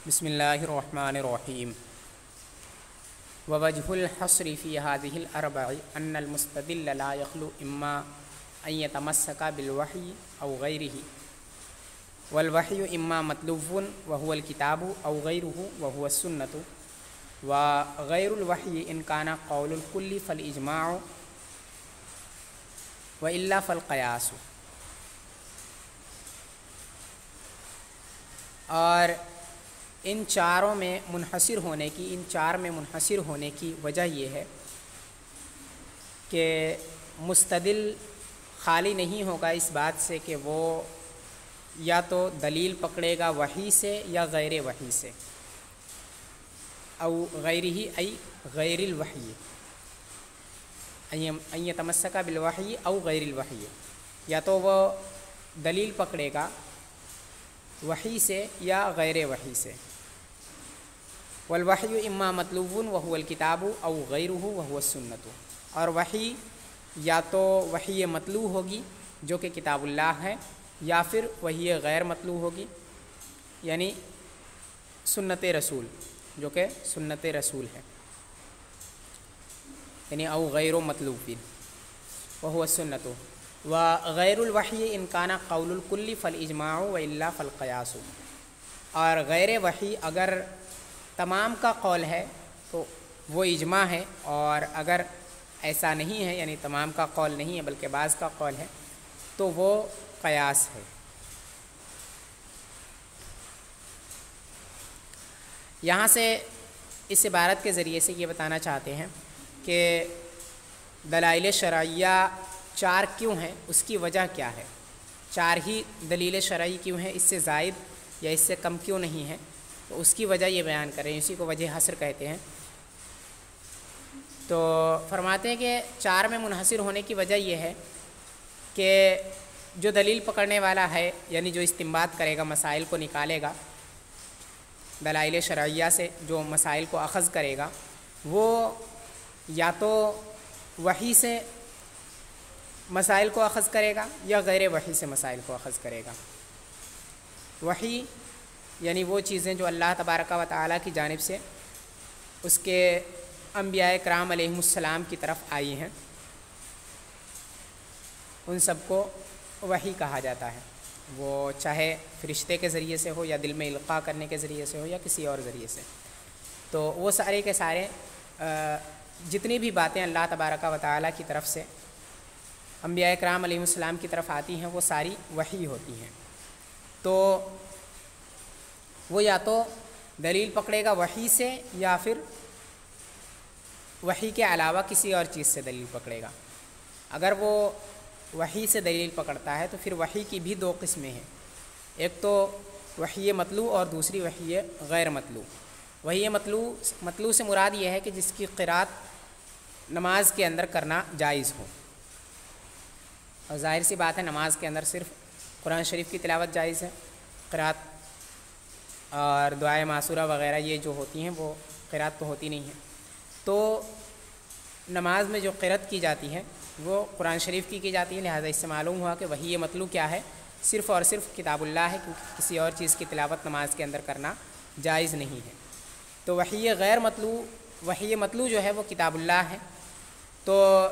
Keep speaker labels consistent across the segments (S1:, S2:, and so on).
S1: بسم اللہ الرحمن الرحیم ووجہ الحصر فی هذه الاربع ان المستدل لا يخلو اما ان يتمسك بالوحی او غیرہ والوحی اما مطلوب وهو الكتاب او غیرہ وهو السنة وغیر الوحی ان کان قول الکل فالاجماع والا فالقیاس۔ اور ان چار میں منحصر ہونے کی وجہ یہ ہے کہ مستدل خالی نہیں ہوگا اس بات سے کہ وہ یا تو دلیل پکڑے گا وحی سے یا غیر وحی سے، او غیرہ ای غیر الوحی، ان یتمسک بالوحی او غیر الوحی، یا تو وہ دلیل پکڑے گا وحی سے یا غیر وحی سے۔ والوحی اما مطلوب وهو الکتاب او غیرہ وهو السنۃ، اور وحی یا تو وحی مطلوب ہوگی جو کہ کتاب اللہ ہے، یا پھر وحی غیر مطلوب ہوگی یعنی سنت رسول جو کہ سنت رسول ہے، یعنی او غیر مطلوب وهو السنۃ وغیر الوحی ان کان قول الکل فالاجماع والا فالقیاس۔ اور غیر وحی اگر تمام کا قول ہے تو وہ اجماع ہے، اور اگر ایسا نہیں ہے یعنی تمام کا قول نہیں ہے بلکہ بعض کا قول ہے تو وہ قیاس ہے۔ یہاں سے اس عبارت کے ذریعے سے یہ بتانا چاہتے ہیں کہ دلائل شرعیہ چار کیوں ہیں، اس کی وجہ کیا ہے، چار ہی دلیل شرعی کیوں ہیں، اس سے زائد یا اس سے کم کیوں نہیں ہے، تو اس کی وجہ یہ بیان کریں، اسی کو وجہ حصر کہتے ہیں۔ تو فرماتے ہیں کہ چار میں منحصر ہونے کی وجہ یہ ہے کہ جو دلیل پکڑنے والا ہے یعنی جو استنباط کرے گا، مسائل کو نکالے گا دلائل شرعیہ سے، جو مسائل کو اخذ کرے گا، وہ یا تو وحی سے مسائل کو اخذ کرے گا یا غیر وحی سے مسائل کو اخذ کرے گا۔ وحی یعنی وہ چیزیں جو اللہ تبارک و تعالیٰ کی جانب سے اس کے انبیاء کرام علیہم السلام کی طرف آئی ہیں، ان سب کو وحی کہا جاتا ہے، وہ چاہے فرشتے کے ذریعے سے ہو یا دل میں القاء کرنے کے ذریعے سے ہو یا کسی اور ذریعے سے۔ تو وہ سارے کے سارے جتنی بھی باتیں اللہ تبارک و تعالیٰ کی طرف سے انبیاء کرام علیہم السلام کی طرف آتی ہیں وہ ساری وحی ہوتی ہیں۔ تو وہ یا تو دلیل پکڑے گا وحی سے یا پھر وحی کے علاوہ کسی اور چیز سے دلیل پکڑے گا۔ اگر وہ وحی سے دلیل پکڑتا ہے تو پھر وحی کی بھی دو قسمیں ہیں، ایک تو وحی مطلوع اور دوسری وحی غیر مطلوع۔ وحی مطلوع سے مراد یہ ہے کہ جس کی قرات نماز کے اندر کرنا جائز ہو، اور ظاہر سی بات ہے نماز کے اندر صرف قرآن شریف کی تلاوت جائز ہے، قرات اور دعائے معصورہ وغیرہ یہ جو ہوتی ہیں وہ قرات تو ہوتی نہیں ہے۔ تو نماز میں جو قرات کی جاتی ہے وہ قرآن شریف کی جاتی ہے، لہذا اس سے معلوم ہوا کہ وحی مطلوع کیا ہے، صرف اور صرف کتاب اللہ ہے، کیونکہ کسی اور چیز کی تلاوت نماز کے اندر کرنا جائز نہیں ہے۔ تو وحی غیر مطلوع، وحی مطلوع جو ہے وہ کتاب اللہ ہے۔ تو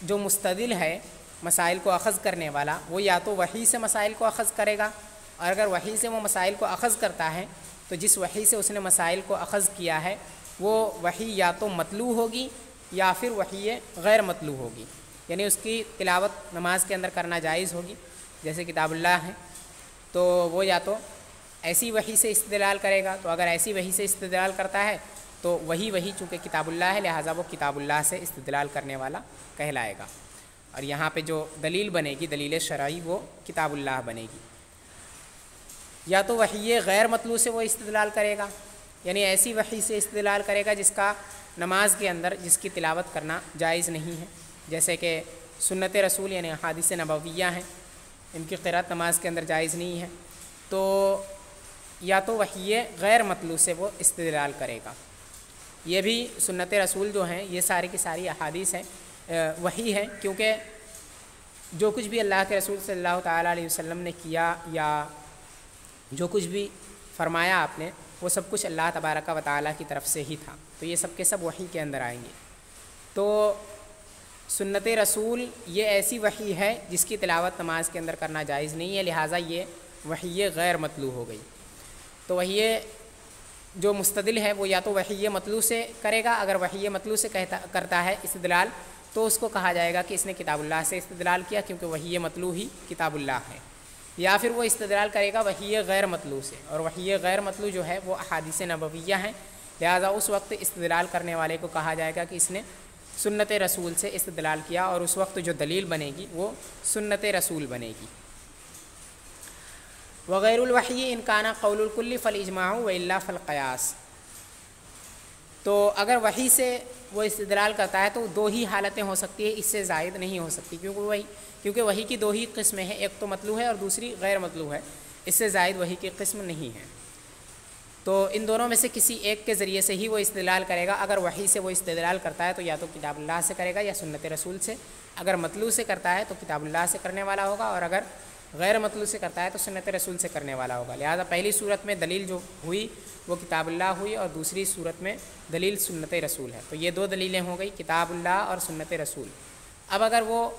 S1: جو مستدل ہے مسائل کو اخذ کرنے والا، وہ یا تو وحی سے مسائل کو اخذ کرے گا، اور اگر وحی سے وہ مسائل کو اخذ کرتا ہے تو جس وحی سے اس نے مسائل کو اخذ کیا ہے وہ وحی یا تو مطلوع ہوگی یا پھر وحی غیر مطلوع ہوگی، یعنی اس کی تلاوت نماز کے اندر کرنا جائز ہوگی، جیسے کتاب اللہ ہے تو وہ یا تو ایسی وحی سے استدلال کرے گا، تو اگر ایسی وحی سے استدلال کرتا ہے تو وہی چونکہ کتاب اللہ ہے لہٰذا وہ کتاب اللہ سے استدلال کرنے والا کہلائے گا، اور یہاں پہ جو دلیل بنے گی دلیل شرعی وہ کتاب اللہ بنے گی۔ یا تو وحی غیر مطلوع سے وہ استدلال کرے گا، یعنی ایسی وحی سے استدلال کرے گا جس کا نماز کے اندر جس کی تلاوت کرنا جائز نہیں ہے، جیسے کہ سنت رسول یعنی احادیث نبویہ ہیں، ان کی قرات نماز کے اندر جائز نہیں ہے، تو یا تو وحی غیر مطلوع سے وہ استدلال کرے گا۔ یہ بھی سنت رسول جو ہیں یہ ساری کی ساری احادیث ہیں، وحی ہے، کیونکہ جو کچھ بھی اللہ کے رسول صلی اللہ تعالیٰ علیہ وسلم نے کیا یا جو کچھ بھی فرمایا آپ نے وہ سب کچھ اللہ تبارک و تعالیٰ کی طرف سے ہی تھا، تو یہ سب کے سب وحی کے اندر آئیں گے۔ تو سنت رسول یہ ایسی وحی ہے جس کی تلاوت نماز کے اندر کرنا جائز نہیں ہے، لہٰذا یہ وحی غیر مطلوع ہو گئی۔ تو وحی جو مستدل ہے وہ یا تو وحی مطلوع سے کرے گا، اگر وحی مطلوع سے کرتا ہے استدلال تو اس کو کہا جائے گا کہ اس نے کتاب اللہ سے استدلال کیا، کیونکہ وحی مطلوع ہی کتاب اللہ ہے، یا پھر وہ استدلال کرے گا وحی غیر مطلوع سے، اور وحی غیر مطلوع جو ہے وہ احادیث نبویہ ہیں، لہذا اس وقت استدلال کرنے والے کو کہا جائے گا کہ اس نے سنت رسول سے استدلال کیا، اور اس وقت جو دلیل بنے گی وہ سنت رسول بنے گی۔ وغیر الوحی ان کان قول الکل فالاجماع والا فالقیاس، تو اگر وحی سے وہ استدلال کرتا ہے تو دو ہی حالتیں ہو سکتی ہیں، اس سے زائد نہیں ہو سکتی، کیونکہ وحی کی دو ہی قسمیں ہیں، ایک تو مطلوع ہے اور دوسری غیر مطلوع ہے، اس سے زائد وحی کی قسم نہیں ہے۔ تو ان دونوں میں سے کسی ایک کے ذریعے سے ہی وہ استدلال کرے گا۔ اگر وحی سے وہ استدلال کرتا ہے تو یا تو کتاب اللہ سے کرے گا یا سنت رسول سے، اگر مطلوع سے کرتا ہے تو کتاب اللہ سے کرنے والا ہوگا، اور اگر غیر مطلوع سے کرتا ہے تو سنت رسول سے کرنے والا ہوگا۔ لہذا پہلی صورت میں دلیل جو ہوئی وہ کتاب اللہ ہوئی، اور دوسری صورت میں دلیل سنت رسول ہے، تو یہ دو دلیلیں ہو گئی، کتاب اللہ اور سنت رسول۔ اب اگر وہ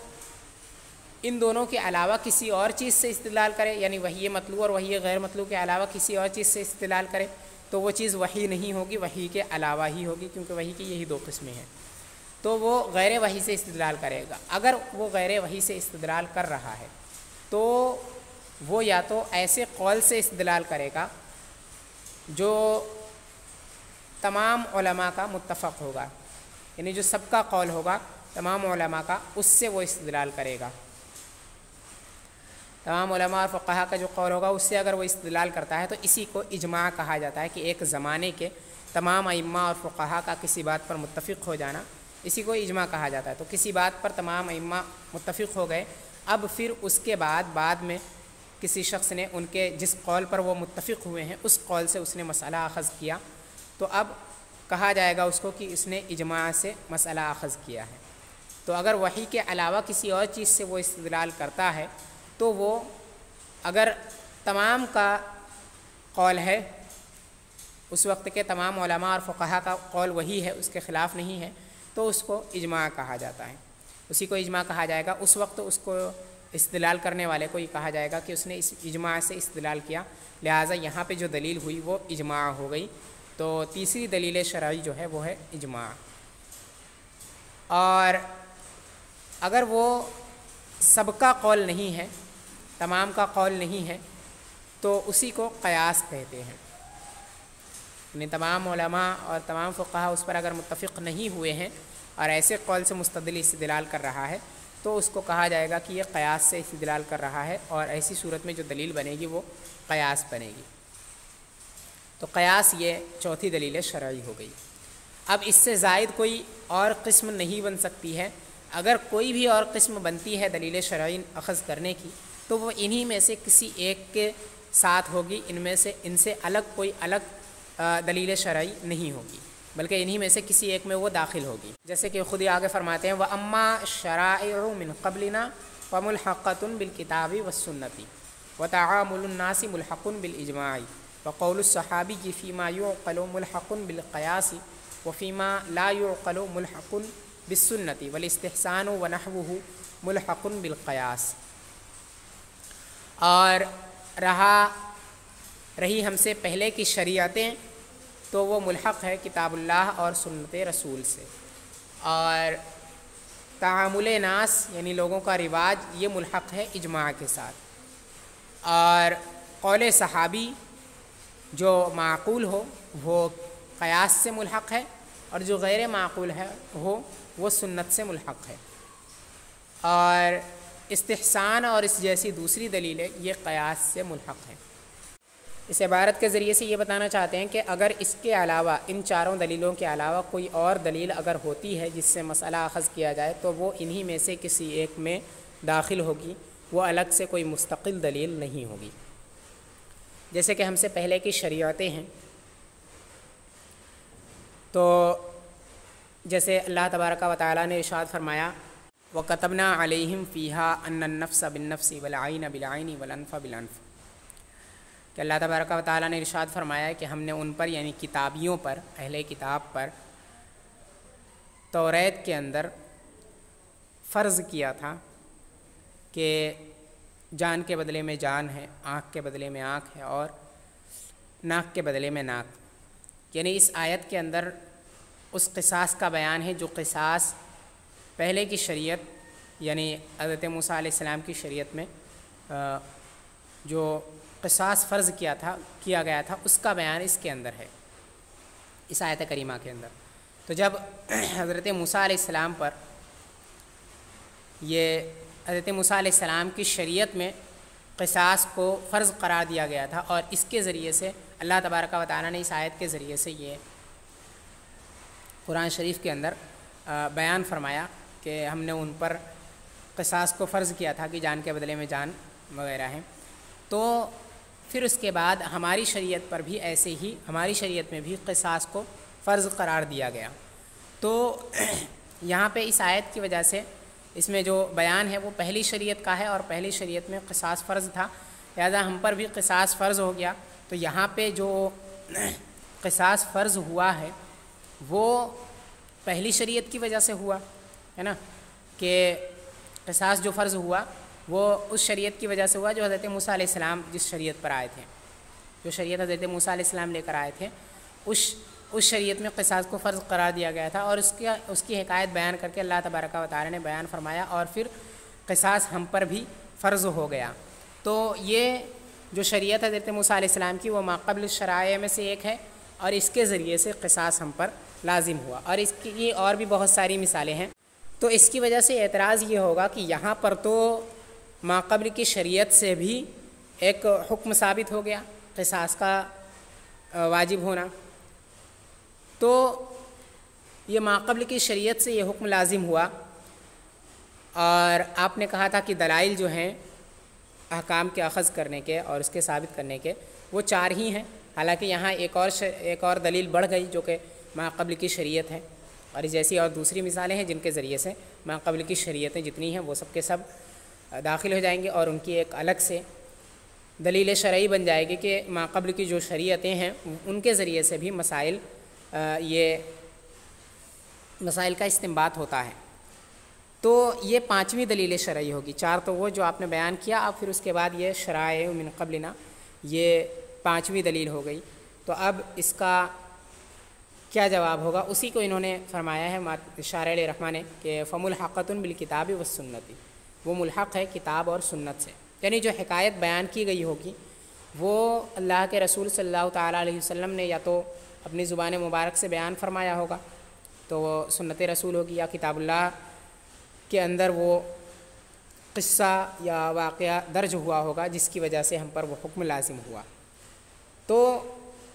S1: ان دونوں کے علاوہ کسی اور چیز سے استدلال کرے، یعنی وحی مطلوع اور وحی غیر مطلوع کے علاوہ کسی اور چیز سے استدلال کرے، تو وہ چیز وحی نہیں ہوگی، وحی کے علاوہ ہی ہوگی، کیونکہ وحی کی یہی دو قسمیں ہیں، تو وہ غیر وحی سے استدلال کرے گا۔ اگر وہ غیر وحی سے استدلال کر رہا ہے تو وہ یا تو ایسے قول سے استدلال کرے گا جو تمام علماء کا متفق ہوگا، یعنی جو سب کا قول ہوگا تمام علماء کا، اس سے وہ استدلال کرے گا۔ تمام علماء اور فقہا کا جو قول ہوگا اس سے اگر وہ استدلال کرتا ہے تو اسی کو اجماع کہا جاتا ہے، کہ ایک زمانے کے تمام ائمہ اور فقہا کا کسی بات پر متفق ہو جانا، اسی کو اجماع کہا جاتا ہے۔ تو کسی بات پر تمام ائمہ متفق ہو گئے، اب پھر اس کے بعد میں کسی شخص نے ان کے جس قول پر وہ متفق ہوئے ہیں اس قول سے اس نے مسئلہ اخذ کیا، تو اب کہا جائے گا اس کو کہ اس نے اجماع سے مسئلہ اخذ کیا ہے۔ تو اگر وحی کے علاوہ کسی اور چیز سے وہ استدلال کرتا ہے تو وہ اگر تمام کا قول ہے، اس وقت کے تمام علماء اور فقہا کا قول وہی ہے، اس کے خلاف نہیں ہے، تو اس کو اجماع کہا جاتا ہے، اسی کو اجماع کہا جائے گا۔ اس وقت اس کو استدلال کرنے والے کو یہ کہا جائے گا کہ اس نے اس اجماع سے استدلال کیا، لہٰذا یہاں پہ جو دلیل ہوئی وہ اجماع ہو گئی۔ تو تیسری دلیل شرعی جو ہے وہ ہے اجماع۔ اور اگر وہ سب کا قول نہیں ہے، تمام کا قول نہیں ہے، تو اسی کو قیاس کہتے ہیں، یعنی تمام علماء اور تمام فقہا اس پر اگر متفق نہیں ہوئے ہیں اور ایسے قول سے مستدل استدلال کر رہا ہے تو اس کو کہا جائے گا کہ یہ قیاس سے استدلال کر رہا ہے، اور ایسی صورت میں جو دلیل بنے گی وہ قیاس بنے گی۔ تو قیاس یہ چوتھی دلیل شرعی ہو گئی۔ اب اس سے زائد کوئی اور قسم نہیں بن سکتی ہے۔ اگر کوئی بھی اور قسم بنتی ہے دلیل شرعی اخذ کرنے کی تو وہ انہی میں سے کسی ایک کے ساتھ ہوگی، ان سے الگ کوئی الگ دلیل شرعی نہیں ہوگی، بلکہ انہی میں سے کسی ایک میں وہ داخل ہوگی۔ جیسے کہ خود ہی آگے فرماتے ہیں وَأَمَّا شَرَائِعُ مِن قَبْلِنَا فَمُلْحَقَةٌ بِالْكِتَابِ وَالسُّنَّةِ وَتَعَامُلُ النَّاسِ مُلْحَقٌ بِالْإِجْمَاعِ وَقَوْلُ الصَّحَابِيِّ فِيمَا يُعْقَلُ مُلْحَقٌ بِالْقِيَاسِ وَفِيمَا لَا يُعْقَلُ مُلْحَقٌ بِالسُّنَّةِ وَالِاسْتِحْسَانُ وَنَحْوُهُ مُلْحَقٌ بِالْقِيَاسِ۔ اور رہی ہم سے پہلے کی شریعتیں تو وہ ملحق ہے کتاب اللہ اور سنت رسول سے، اور تعامل ناس یعنی لوگوں کا رواج یہ ملحق ہے اجماع کے ساتھ، اور قول صحابی جو معقول ہو وہ قیاس سے ملحق ہے، اور جو غیر معقول ہے وہ سنت سے ملحق ہے، اور استحسان اور اس جیسی دوسری دلیلیں یہ قیاس سے ملحق ہیں۔ اس عبارت کے ذریعے سے یہ بتانا چاہتے ہیں کہ اگر اس کے علاوہ ان چاروں دلیلوں کے علاوہ کوئی اور دلیل اگر ہوتی ہے جس سے مسئلہ اخذ کیا جائے تو وہ انہی میں سے کسی ایک میں داخل ہوگی، وہ الگ سے کوئی مستقل دلیل نہیں ہوگی۔ جیسے کہ ہم سے پہلے کی شریعتیں ہیں، تو جیسے اللہ تبارک و تعالیٰ نے ارشاد فرمایا وَكَتَبْنَا عَلَيْهِمْ فِيهَا أَنَّ النَّفْسَ بِالنَّفْسِ وَالْعَيْنَ بِالْعَيْنِ وَالْأَنْفَ بِالْأَنْفِ، کہ اللہ تبارک و تعالیٰ نے ارشاد فرمایا ہے کہ ہم نے ان پر یعنی کتابیوں پر، اہل کتاب پر توریت کے اندر فرض کیا تھا کہ جان کے بدلے میں جان ہے، آنکھ کے بدلے میں آنکھ ہے، اور ناک کے بدلے میں ناک. یعنی اس آیت کے اندر اس قصاص کا بیان ہے جو قصاص پہلے کی شریعت یعنی حضرت موسیٰ علیہ السلام کی شریعت میں جو قصاص فرض کیا گیا تھا اس کا بیان اس کے اندر ہے، اس آیت کریمہ کے اندر. تو جب حضرت موسیٰ علیہ السلام پر یہ حضرت موسیٰ علیہ السلام کی شریعت میں قصاص کو فرض قرار دیا گیا تھا، اور اس کے ذریعے سے اللہ تبارک و تعالیٰ نے اس آیت کے ذریعے سے یہ قرآن شریف کے اندر بیان فرمایا کہ ہم نے ان پر قصاص کو فرض کیا تھا کہ جان کے بدلے میں جان وغیرہ ہیں. تو پھر اس کے بعد ہماری شریعت پر بھی ایسے ہی ہماری شریعت میں بھی قصاص کو فرض قرار دیا گیا. تو یہاں پہ اس آیت کی وجہ سے اس میں جو بیان ہے وہ پہلی شریعت کا ہے، اور پہلی شریعت میں قصاص فرض تھا، لہذا ہم پر بھی قصاص فرض ہو گیا. تو یہاں پہ جو قصاص فرض ہوا ہے وہ پہلی شریعت کی وجہ سے ہوا ہے نا، کہ قصاص جو فرض ہوا وہ اس شریعت کی وجہ سے ہوا جو حضرت موسیٰ علیہ السلام جس شریعت پر آئے تھے، جو شریعت حضرت موسیٰ علیہ السلام لے کر آئے تھے اس شریعت میں قصاص کو فرض قرار دیا گیا تھا، اور اس کی حکایت بیان کر کے اللہ تبارک و تعالی نے بیان فرمایا، اور پھر قصاص ہم پر بھی فرض ہو گیا. تو یہ جو شریعت حضرت موسیٰ علیہ السلام کی وہ ماقبل الشرائع میں سے ایک ہے، اور اس کے ذریعے سے قصاص ہم پر لازم ہوا. اور اس کی اور بھی بہت ساری مثالیں ہیں. تو اس کی وجہ سے اعتراض یہ ہوگا کہ یہاں پر تو ماقبل کی شریعت سے بھی ایک حکم ثابت ہو گیا قصاص کا واجب ہونا، تو یہ ماقبل کی شریعت سے یہ حکم لازم ہوا. اور آپ نے کہا تھا کہ دلائل جو ہیں احکام کے اخذ کرنے کے اور اس کے ثابت کرنے کے وہ 4 ہی ہیں، حالانکہ یہاں ایک اور دلیل بڑھ گئی جو کہ ماقبل کی شریعت ہے، اور جیسی اور دوسری مثالیں ہیں جن کے ذریعے سے ماقبل کی شریعتیں جتنی ہیں وہ سب کے سب داخل ہو جائیں گے، اور ان کی ایک الگ سے دلیل شرعی بن جائے گی کہ ماقبل کی جو شریعتیں ہیں ان کے ذریعے سے بھی مسائل کا استنباط ہوتا ہے. تو یہ 5ویں دلیل شرعی ہوگی. 4 تو وہ جو آپ نے بیان کیا، اب پھر اس کے بعد یہ شرائع من قبلنا، یہ 5ویں دلیل ہو گئی. تو اب اس کا کیا جواب ہوگا؟ اسی کو انہوں نے فرمایا ہے شارح علیہ رحمٰ نے کہ فملحقۃ بالکتاب والسنت، وہ ملحق ہے کتاب اور سنت سے. یعنی جو حکایت بیان کی گئی ہوگی وہ اللہ کے رسول صلی اللہ تعالیٰ علیہ وسلم نے یا تو اپنی زبان مبارک سے بیان فرمایا ہوگا تو وہ سنت رسول ہوگی، یا کتاب اللہ کے اندر وہ قصہ یا واقعہ درج ہوا ہوگا جس کی وجہ سے ہم پر وہ حکم لازم ہوا. تو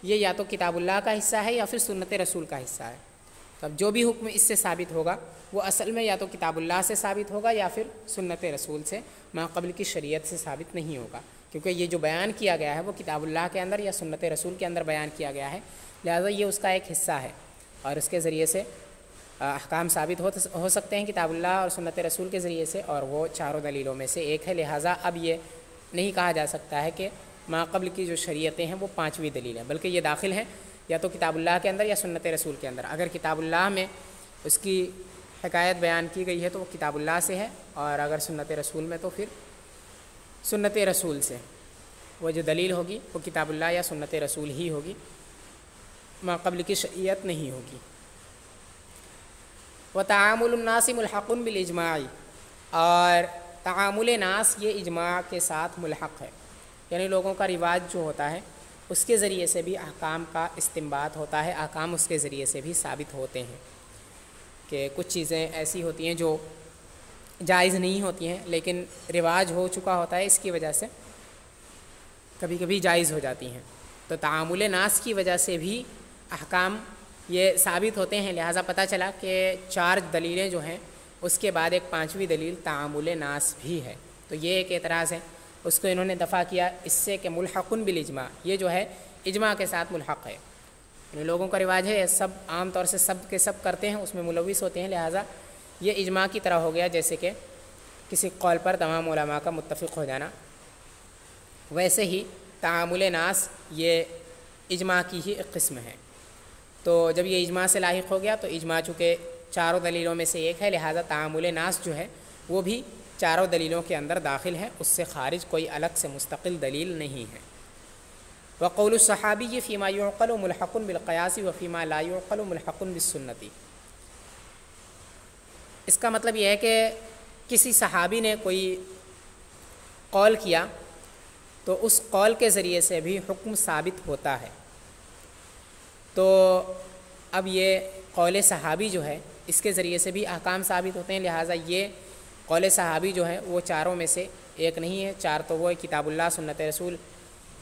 S1: یہ یا تو کتاب اللہ کا حصہ ہے یا پھر سنت رسول کا حصہ ہے. تب جو بھی حکم اس سے ثابت ہوگا وہ اصل میں یا تو کتاب اللہ سے ثابت ہوگا یا پھر سنت رسول سے، ماقبل کی شریعت سے ثابت نہیں ہوگا، کیونکہ یہ جو بیان کیا گیا ہے وہ کتاب اللہ کے اندر یا سنت رسول کے اندر بیان کیا گیا ہے، لہذا یہ اس کا ایک حصہ ہے، اور اس کے ذریعے سے احکام ثابت ہو سکتے ہیں کتاب اللہ اور سنت رسول کے ذریعے سے، اور وہ 4 دلیلوں میں سے ایک ہے. لہٰذا اب یہ نہیں کہا جا سکتا ہے کہ ماقبل کی جو شریعتیں ہیں وہ 5ویں دلیل ہیں، بلکہ یہ داخل ہیں یا تو کتاب اللہ کے اندر یا سنت رسول کے اندر. اگر کتاب اللہ میں اس کی حکایت بیان کی گئی ہے تو وہ کتاب اللہ سے ہے، اور اگر سنت رسول میں تو پھر سنت رسول سے. وہ جو دلیل ہوگی وہ کتاب اللہ یا سنت رسول ہی ہوگی، ماقبل کی شریعت نہیں ہوگی. وتعامل الناس ملحق بالاجماع، اور تعامل ناس یہ اجماع کے ساتھ ملحق ہے، یعنی لوگوں کا رواج جو ہوتا ہے اس کے ذریعے سے بھی احکام کا استنباط ہوتا ہے، احکام اس کے ذریعے سے بھی ثابت ہوتے ہیں. کہ کچھ چیزیں ایسی ہوتی ہیں جو جائز نہیں ہوتی ہیں لیکن رواج ہو چکا ہوتا ہے، اس کی وجہ سے کبھی کبھی جائز ہو جاتی ہیں. تو تعامل ناس کی وجہ سے بھی احکام یہ ثابت ہوتے ہیں. لہٰذا پتہ چلا کہ 4 دلیلیں جو ہیں اس کے بعد ایک 5ویں دلیل تعامل ناس بھی ہے. تو یہ ایک اعتراض ہے، اس کو انہوں نے دفع کیا اس سے کہ ملحق بالاجماع، یہ جو ہے اجماع کے ساتھ ملحق ہے. یعنی لوگوں کا رواج ہے، سب عام طور سے سب کے سب کرتے ہیں، اس میں ملوث ہوتے ہیں، لہٰذا یہ اجماع کی طرح ہو گیا جیسے کہ کسی قول پر تمام علماء کا متفق ہو جانا. ویسے ہی تعامل ناس یہ اجماع کی ہی ایک قسم ہے۔ تو جب یہ اجماع سے لاحق ہو گیا تو اجماع چونکہ چاروں دلیلوں میں سے ایک ہے، لہٰذا تعامل ناس جو ہے وہ بھی چاروں دلیلوں کے اندر داخل ہے، اس سے خارج کوئی الگ سے مستقل دلیل نہیں ہے۔ وقول الصحابی فیما یعقل ملحق بالقیاس وفیما لا یعقل ملحق بالسنت۔ اس کا مطلب یہ ہے کہ کسی صحابی نے کوئی قول کیا تو اس قول کے ذریعے سے بھی حکم ثابت ہوتا ہے۔ تو اب یہ قول صحابی جو ہے اس کے ذریعے سے بھی احکام ثابت ہوتے ہیں، لہٰذا یہ قول صحابی جو ہے وہ چاروں میں سے ایک نہیں ہے، چار تو وہ کتاب اللہ، سنت رسول،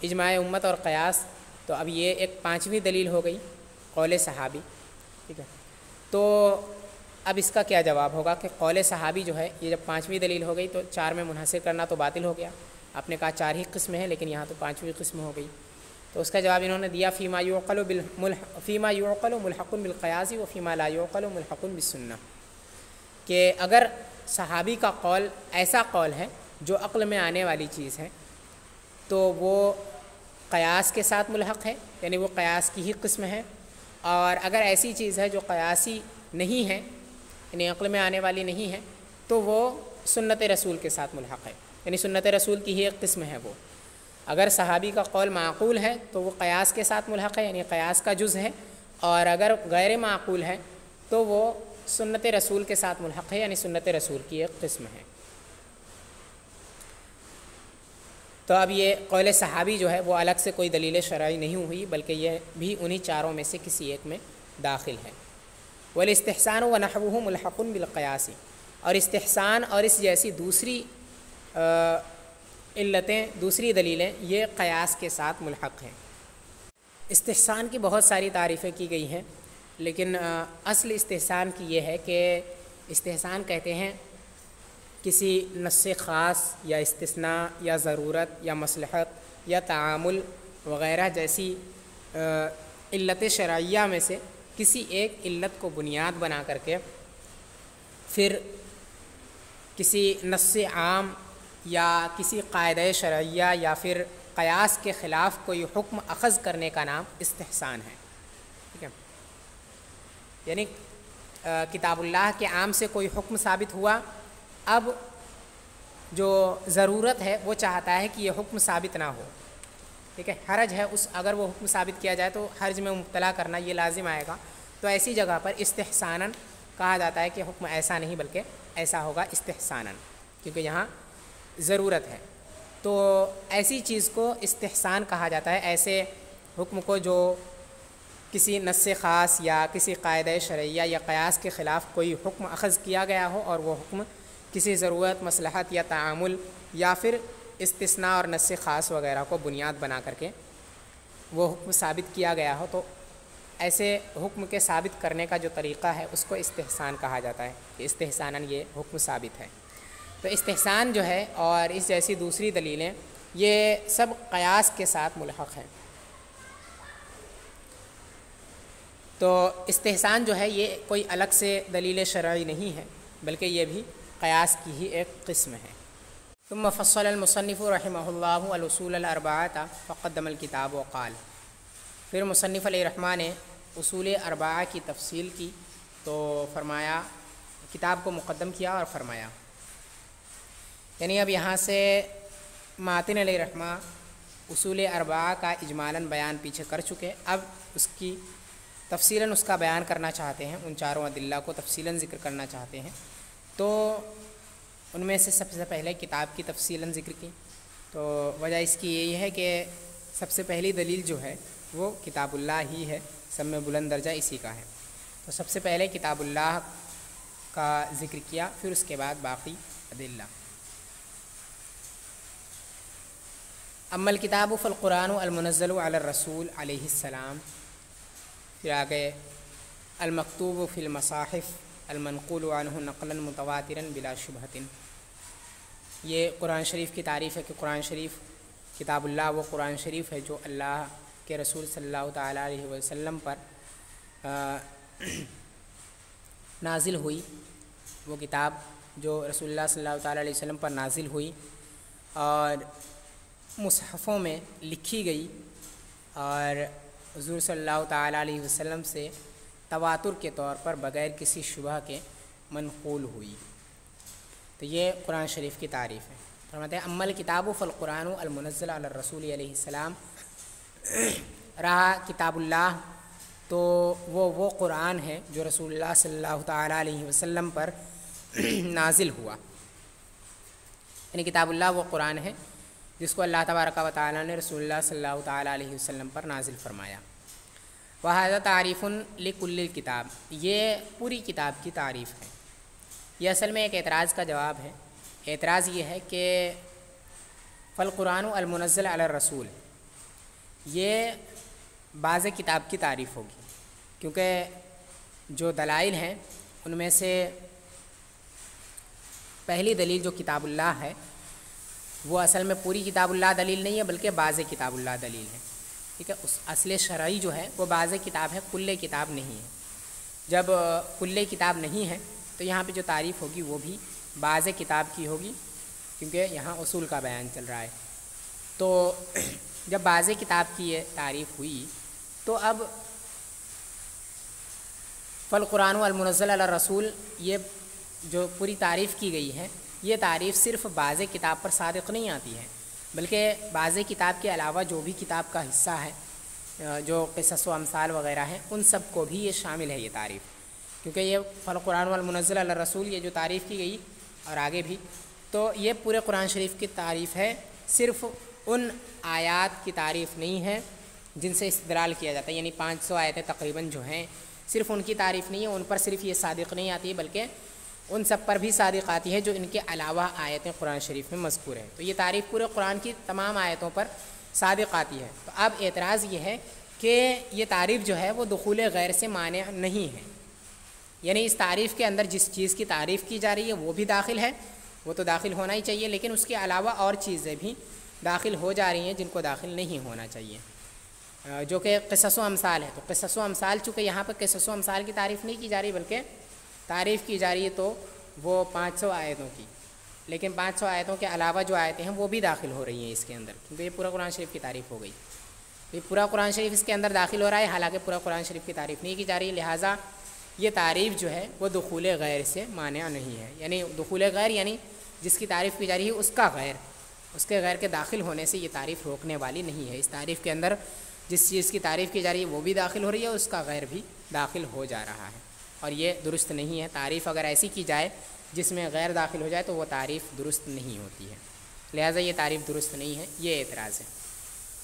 S1: اجماع امت اور قیاس۔ تو اب یہ ایک پانچویں دلیل ہو گئی قول صحابی، ٹھیک ہے۔ تو اب اس کا کیا جواب ہوگا کہ قول صحابی جو ہے یہ جب پانچویں دلیل ہو گئی تو چار میں منحصر کرنا تو باطل ہو گیا۔ آپ نے کہا چار ہی قسم ہیں لیکن یہاں تو پانچویں قسم ہو گئی۔ تو اس کا جواب انہوں نے دیا فیما یعقل ملحق بالقیاس و فیما لا یعقل ملحق بالسنہ، کہ اگر صحابی کا قول ایسا قول ہے جو عقل میں آنے والی چیز ہے تو وہ قیاس کے ساتھ ملحق ہے، یعنی وہ قیاس کی ہی قسم ہے، اور اگر ایسی چیز ہے جو قیاسی نہیں ہے یعنی عقل میں آنے والی نہیں ہے تو وہ سنت رسول کے ساتھ ملحق ہے، یعنی سنت رسول کی ہی ایک قسم ہے وہ۔ اگر صحابی کا قول معقول ہے تو وہ قیاس کے ساتھ ملحق ہے، یعنی قیاس کا جز ہے، اور اگر غیر معقول ہے تو وہ سنت رسول کے ساتھ ملحق ہے، یعنی سنت رسول کی ایک قسم ہے۔ تو اب یہ قول صحابی جو ہے وہ الگ سے کوئی دلیل شرعی نہیں ہوئی، بلکہ یہ بھی انہی چاروں میں سے کسی ایک میں داخل ہے۔ والاستحسان ونحوه ملحق بالقیاس، اور استحسان اور اس جیسی دوسری علتیں، دوسری دلیلیں یہ قیاس کے ساتھ ملحق ہیں۔ استحسان کی بہت ساری تعریفیں کی گئی ہیں، لیکن اصل استحسان کی یہ ہے کہ استحسان کہتے ہیں کسی نص خاص یا استثناء یا ضرورت یا مصلحت یا تعامل وغیرہ جیسی علت شرعیہ میں سے کسی ایک علت کو بنیاد بنا کر کے پھر کسی نص عام یا کسی قاعدہ شرعیہ یا پھر قیاس کے خلاف کوئی حکم اخذ کرنے کا نام استحسان ہے، ٹھیک ہے۔ یعنی کتاب اللہ کے عام سے کوئی حکم ثابت ہوا، اب جو ضرورت ہے وہ چاہتا ہے کہ یہ حکم ثابت نہ ہو، ٹھیک ہے، حرج ہے اس، اگر وہ حکم ثابت کیا جائے تو حرج میں مبتلا کرنا یہ لازم آئے گا، تو ایسی جگہ پر استحساناً کہا جاتا ہے کہ حکم ایسا نہیں بلکہ ایسا ہوگا استحساناً، کیونکہ یہاں ضرورت ہے۔ تو ایسی چیز کو استحسان کہا جاتا ہے، ایسے حکم کو جو کسی نص خاص یا کسی قاعدہ شرعیہ یا قیاس کے خلاف کوئی حکم اخذ کیا گیا ہو اور وہ حکم کسی ضرورت، مصلحت یا تعامل یا پھر استثناء اور نص خاص وغیرہ کو بنیاد بنا کر کے وہ حکم ثابت کیا گیا ہو، تو ایسے حکم کے ثابت کرنے کا جو طریقہ ہے اس کو استحسان کہا جاتا ہے کہ استحساناً یہ حکم ثابت ہے۔ تو استحسان جو ہے اور اس جیسی دوسری دلیلیں یہ سب قیاس کے ساتھ ملحق ہیں۔ تو استحسان جو ہے یہ کوئی الگ سے دلیل شرعی نہیں ہے، بلکہ یہ بھی قیاس کی ہی ایک قسم ہے۔ ثم فصل المصنف رحمہ اللہ الاصول الاربعۃ فقدم الکتاب وقال، پھر مصنف علیہ رحمٰ نے اصول اربعہ کی تفصیل کی تو فرمایا، کتاب کو مقدم کیا اور فرمایا، یعنی اب یہاں سے ماتن علیہ رحمٰ اصول اربعہ کا اجمالاً بیان پیچھے کر چکے، اب اس کی تفصیلاً اس کا بیان کرنا چاہتے ہیں، ان چاروں ادلہ کو تفصیلاً ذکر کرنا چاہتے ہیں۔ تو ان میں سے سب سے پہلے کتاب کی تفصیلاً ذکر کی، تو وجہ اس کی یہی ہے کہ سب سے پہلی دلیل جو ہے وہ کتاب اللہ ہی ہے، سب میں بلند درجہ اسی کا ہے۔ تو سب سے پہلے کتاب اللہ کا ذکر کیا، پھر اس کے بعد باقی ادلہ۔ اما الکتاب فالقرآن المنزل علی الرسول علیہ السلام، پھر آگے المکتوب فی المصاحف المنقول عنہ نقلا متواترا بلا شبہۃ، یہ قرآن شریف کی تعریف ہے کہ قرآن شریف کتاب اللہ وہ قرآن شریف ہے جو اللہ کے رسول صلی اللہ تعالیٰ علیہ وسلم پر نازل ہوئی، وہ کتاب جو رسول اللہ صلی اللہ تعالیٰ علیہ وسلم پر نازل ہوئی، اور مصحفوں میں لکھی گئی اور حضور صلی اللہ تعالیٰ علیہ وسلم سے تواتر کے طور پر بغیر کسی شبہ کے منقول ہوئی۔ تو یہ قرآن شریف کی تعریف ہے۔ فرماتے ہیں اما الکتاب فالقرآن المنزل علی الرسول علیہ السلام، رہا کتاب اللہ تو وہ قرآن ہے جو رسول اللہ صلی اللہ تعالیٰ علیہ وسلم پر نازل ہوا، یعنی کتاب اللہ وہ قرآن ہے جس کو اللہ تبارک و تعالیٰ نے رسول اللہ صلی اللہ تعالیٰ علیہ وسلم پر نازل فرمایا۔ وَهَذَا تَعْرِيفٌ لِكُلِّ الْكِتاب، یہ پوری کتاب کی تعریف ہے۔ یہ اصل میں ایک اعتراض کا جواب ہے۔ اعتراض یہ ہے کہ فالقرآن المنزل علی الرسول، یہ بعض کتاب کی تعریف ہوگی، کیونکہ جو دلائل ہیں ان میں سے پہلی دلیل جو کتاب اللہ ہے وہ اصل میں پوری کتاب اللہ دلیل نہیں ہے بلکہ بعض کتاب اللہ دلیل ہے، ٹھیک ہے۔ اس اصل شرعی جو ہے وہ بعض کتاب ہے، کل کتاب نہیں ہے۔ جب کل کتاب نہیں ہے تو یہاں پہ جو تعریف ہوگی وہ بھی بعض کتاب کی ہوگی، کیونکہ یہاں اصول کا بیان چل رہا ہے۔ تو جب بعض کتاب کی یہ تعریف ہوئی تو اب فالقرآن المنزل علی الرسول، یہ جو پوری تعریف کی گئی ہے یہ تعریف صرف بعض کتاب پر صادق نہیں آتی ہے، بلکہ بعض کتاب کے علاوہ جو بھی کتاب کا حصہ ہے، جو قصص و امثال وغیرہ ہیں، ان سب کو بھی یہ شامل ہے یہ تعریف، کیونکہ یہ فالقرآن المنزل علی الرسول یہ جو تعریف کی گئی اور آگے بھی، تو یہ پورے قرآن شریف کی تعریف ہے، صرف ان آیات کی تعریف نہیں ہے جن سے استدلال کیا جاتا ہے، یعنی 500 آیتیں تقریباً جو ہیں صرف ان کی تعریف نہیں ہے، ان پر صرف یہ صادق نہیں آتی ہے بلکہ ان سب پر بھی صادق آتی ہے جو ان کے علاوہ آیتیں قرآن شریف میں مذکور ہیں۔ تو یہ تعریف پورے قرآن کی تمام آیتوں پر صادق آتی ہے۔ تو اب اعتراض یہ ہے کہ یہ تعریف جو ہے وہ دخول غیر سے مانع نہیں ہے، یعنی اس تعریف کے اندر جس چیز کی تعریف کی جا رہی ہے وہ بھی داخل ہے، وہ تو داخل ہونا ہی چاہیے، لیکن اس کے علاوہ اور چیزیں بھی داخل ہو جا رہی ہیں جن کو داخل نہیں ہونا چاہیے، جو کہ قصص و امثال ہے۔ تو قصص و امثال چونکہ یہاں پہ قصص و امثال کی تعریف نہیں کی جا رہی بلکہ تعریف کی جا رہی ہے تو وہ 500 آیتوں کی، لیکن 500 آیتوں کے علاوہ جو آیتیں ہیں وہ بھی داخل ہو رہی ہیں اس کے اندر، کیونکہ یہ پورا قرآن شریف کی تعریف ہو گئی۔ یہ پورا قرآن شریف اس کے اندر داخل ہو رہا ہے، حالانکہ پورا قرآن شریف کی تعریف نہیں کی جا رہی، لہٰذا یہ تعریف جو ہے وہ دخول غیر سے مانع نہیں ہے، یعنی دخول غیر یعنی جس کی تعریف کی جا رہی ہے اس کا غیر، اس کے غیر کے داخل ہونے سے یہ تعریف روکنے والی نہیں ہے۔ اس تعریف کے اندر جس چیز کی تعریف کی جا رہی ہے وہ بھی داخل ہو رہی ہے، اس کا غیر بھی داخل ہو جا رہا ہے، اور یہ درست نہیں ہے۔ تعریف اگر ایسی کی جائے جس میں غیر داخل ہو جائے تو وہ تعریف درست نہیں ہوتی ہے، لہٰذا یہ تعریف درست نہیں ہے، یہ اعتراض ہے۔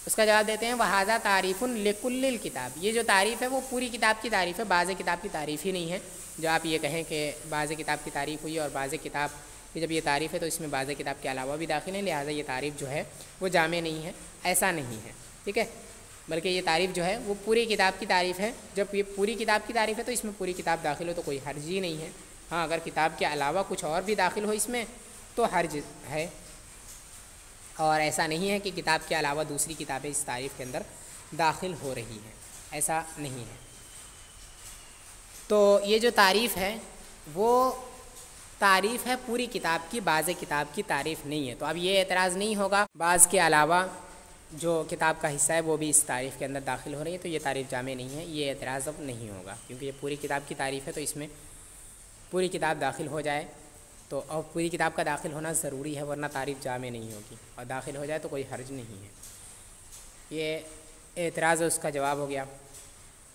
S1: اس کا جواب دیتے ہیں وَهَذَا تَعْرِيفٌ لِكُلِّ الْكِتَابِ، یہ جو تعریف ہے وہ پوری کتاب کی تعریف ہے، بعض کتاب کی تعریف ہی نہیں ہے۔ جو آپ یہ کہیں کہ بعض کتاب کی تعریف ہوئی اور بعض کتاب کی جب یہ تعریف ہے تو اس میں بعض کتاب کے علاوہ بھی داخل ہیں، لہٰذا یہ تعریف جو ہے وہ جامع نہیں ہے، ایسا نہیں ہے، ٹھیک ہے، بلکہ یہ تعریف جو ہے وہ پوری کتاب کی تعریف ہے۔ جب یہ پوری کتاب کی تعریف ہے تو اس میں پوری کتاب داخل ہو تو کوئی حرج ہی نہیں ہے، ہاں اگر کتاب کے علاوہ کچھ اور بھی داخل ہو اس میں تو حرج ہے، اور ایسا نہیں ہے کہ کتاب کے علاوہ دوسری کتابیں اس تعریف کے اندر داخل ہو رہی ہیں، ایسا نہیں ہے۔ تو یہ جو تعریف ہے وہ تعریف ہے پوری کتاب کی، بعض کتاب کی تعریف نہیں ہے۔ تو اب یہ اعتراض نہیں ہوگا بعض کے علاوہ جو کتاب کا حصہ ہے وہ بھی اس تعریف کے اندر داخل ہو رہی ہے تو یہ تعریف جامع نہیں ہے، یہ اعتراض اب نہیں ہوگا، کیونکہ یہ پوری کتاب کی تعریف ہے تو اس میں پوری کتاب داخل ہو جائے تو اور پوری کتاب کا داخل ہونا ضروری ہے، ورنہ تعریف جامع نہیں ہوگی، اور داخل ہو جائے تو کوئی حرج نہیں ہے۔ یہ اعتراض اس کا جواب ہو گیا۔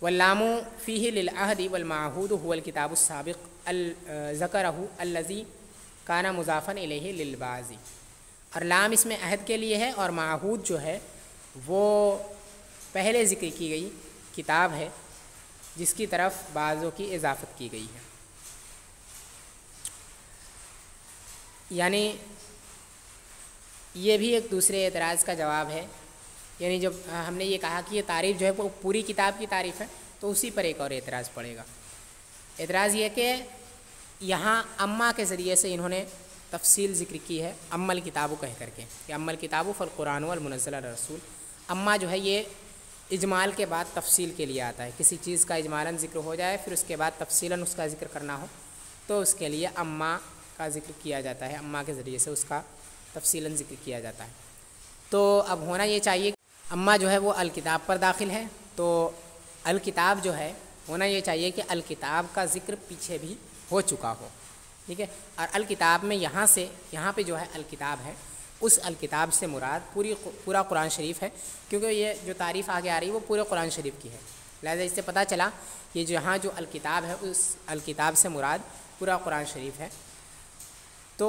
S1: واللام فیہ للعہد والمعہود هو الکتاب السابق ذکرہ الذی کان مضافا الیہ للبعض، اور لام اس میں عہد کے لیے ہے، اور معہود جو ہے وہ پہلے ذکر کی گئی کتاب ہے جس کی طرف بعضوں کی اضافت کی گئی ہے۔ یعنی یہ بھی ایک دوسرے اعتراض کا جواب ہے، یعنی جب ہم نے یہ کہا کہ یہ تعریف جو ہے وہ پوری کتاب کی تعریف ہے تو اسی پر ایک اور اعتراض پڑے گا۔ اعتراض یہ کہ یہاں اما کے ذریعے سے انہوں نے تفصیل ذکر کی ہے، اما الکتاب کہہ کر کے کہ اما الکتاب فالقرآن المنزل علی الرسول، اما جو ہے یہ اجمال کے بعد تفصیل کے لیے آتا ہے، کسی چیز کا اجمالاً ذکر ہو جائے پھر اس کے بعد تفصیلاً اس کا ذکر کرنا ہو تو اس کے لیے اما کا ذکر کیا جاتا ہے، اما کے ذریعے سے اس کا تفصیلاً ذکر کیا جاتا ہے۔ تو اب ہونا یہ چاہیے اما جو ہے وہ الکتاب پر داخل ہے، تو الکتاب جو ہے ہونا یہ چاہیے کہ الکتاب کا ذکر پیچھے بھی ہو چکا ہو، ٹھیک ہے. اور الکتاب میں یہاں پہ جو ہے الکتاب ہے، اس الکتاب سے مراد پورا قرآن شریف ہے، کیونکہ یہ جو تعریف آگے آ رہی ہے وہ پورے قرآن شریف کی ہے. لہٰذا اس سے پتہ چلا کہ جہاں جو الکتاب ہے اس الکتاب سے مراد پورا قرآن شریف ہے. تو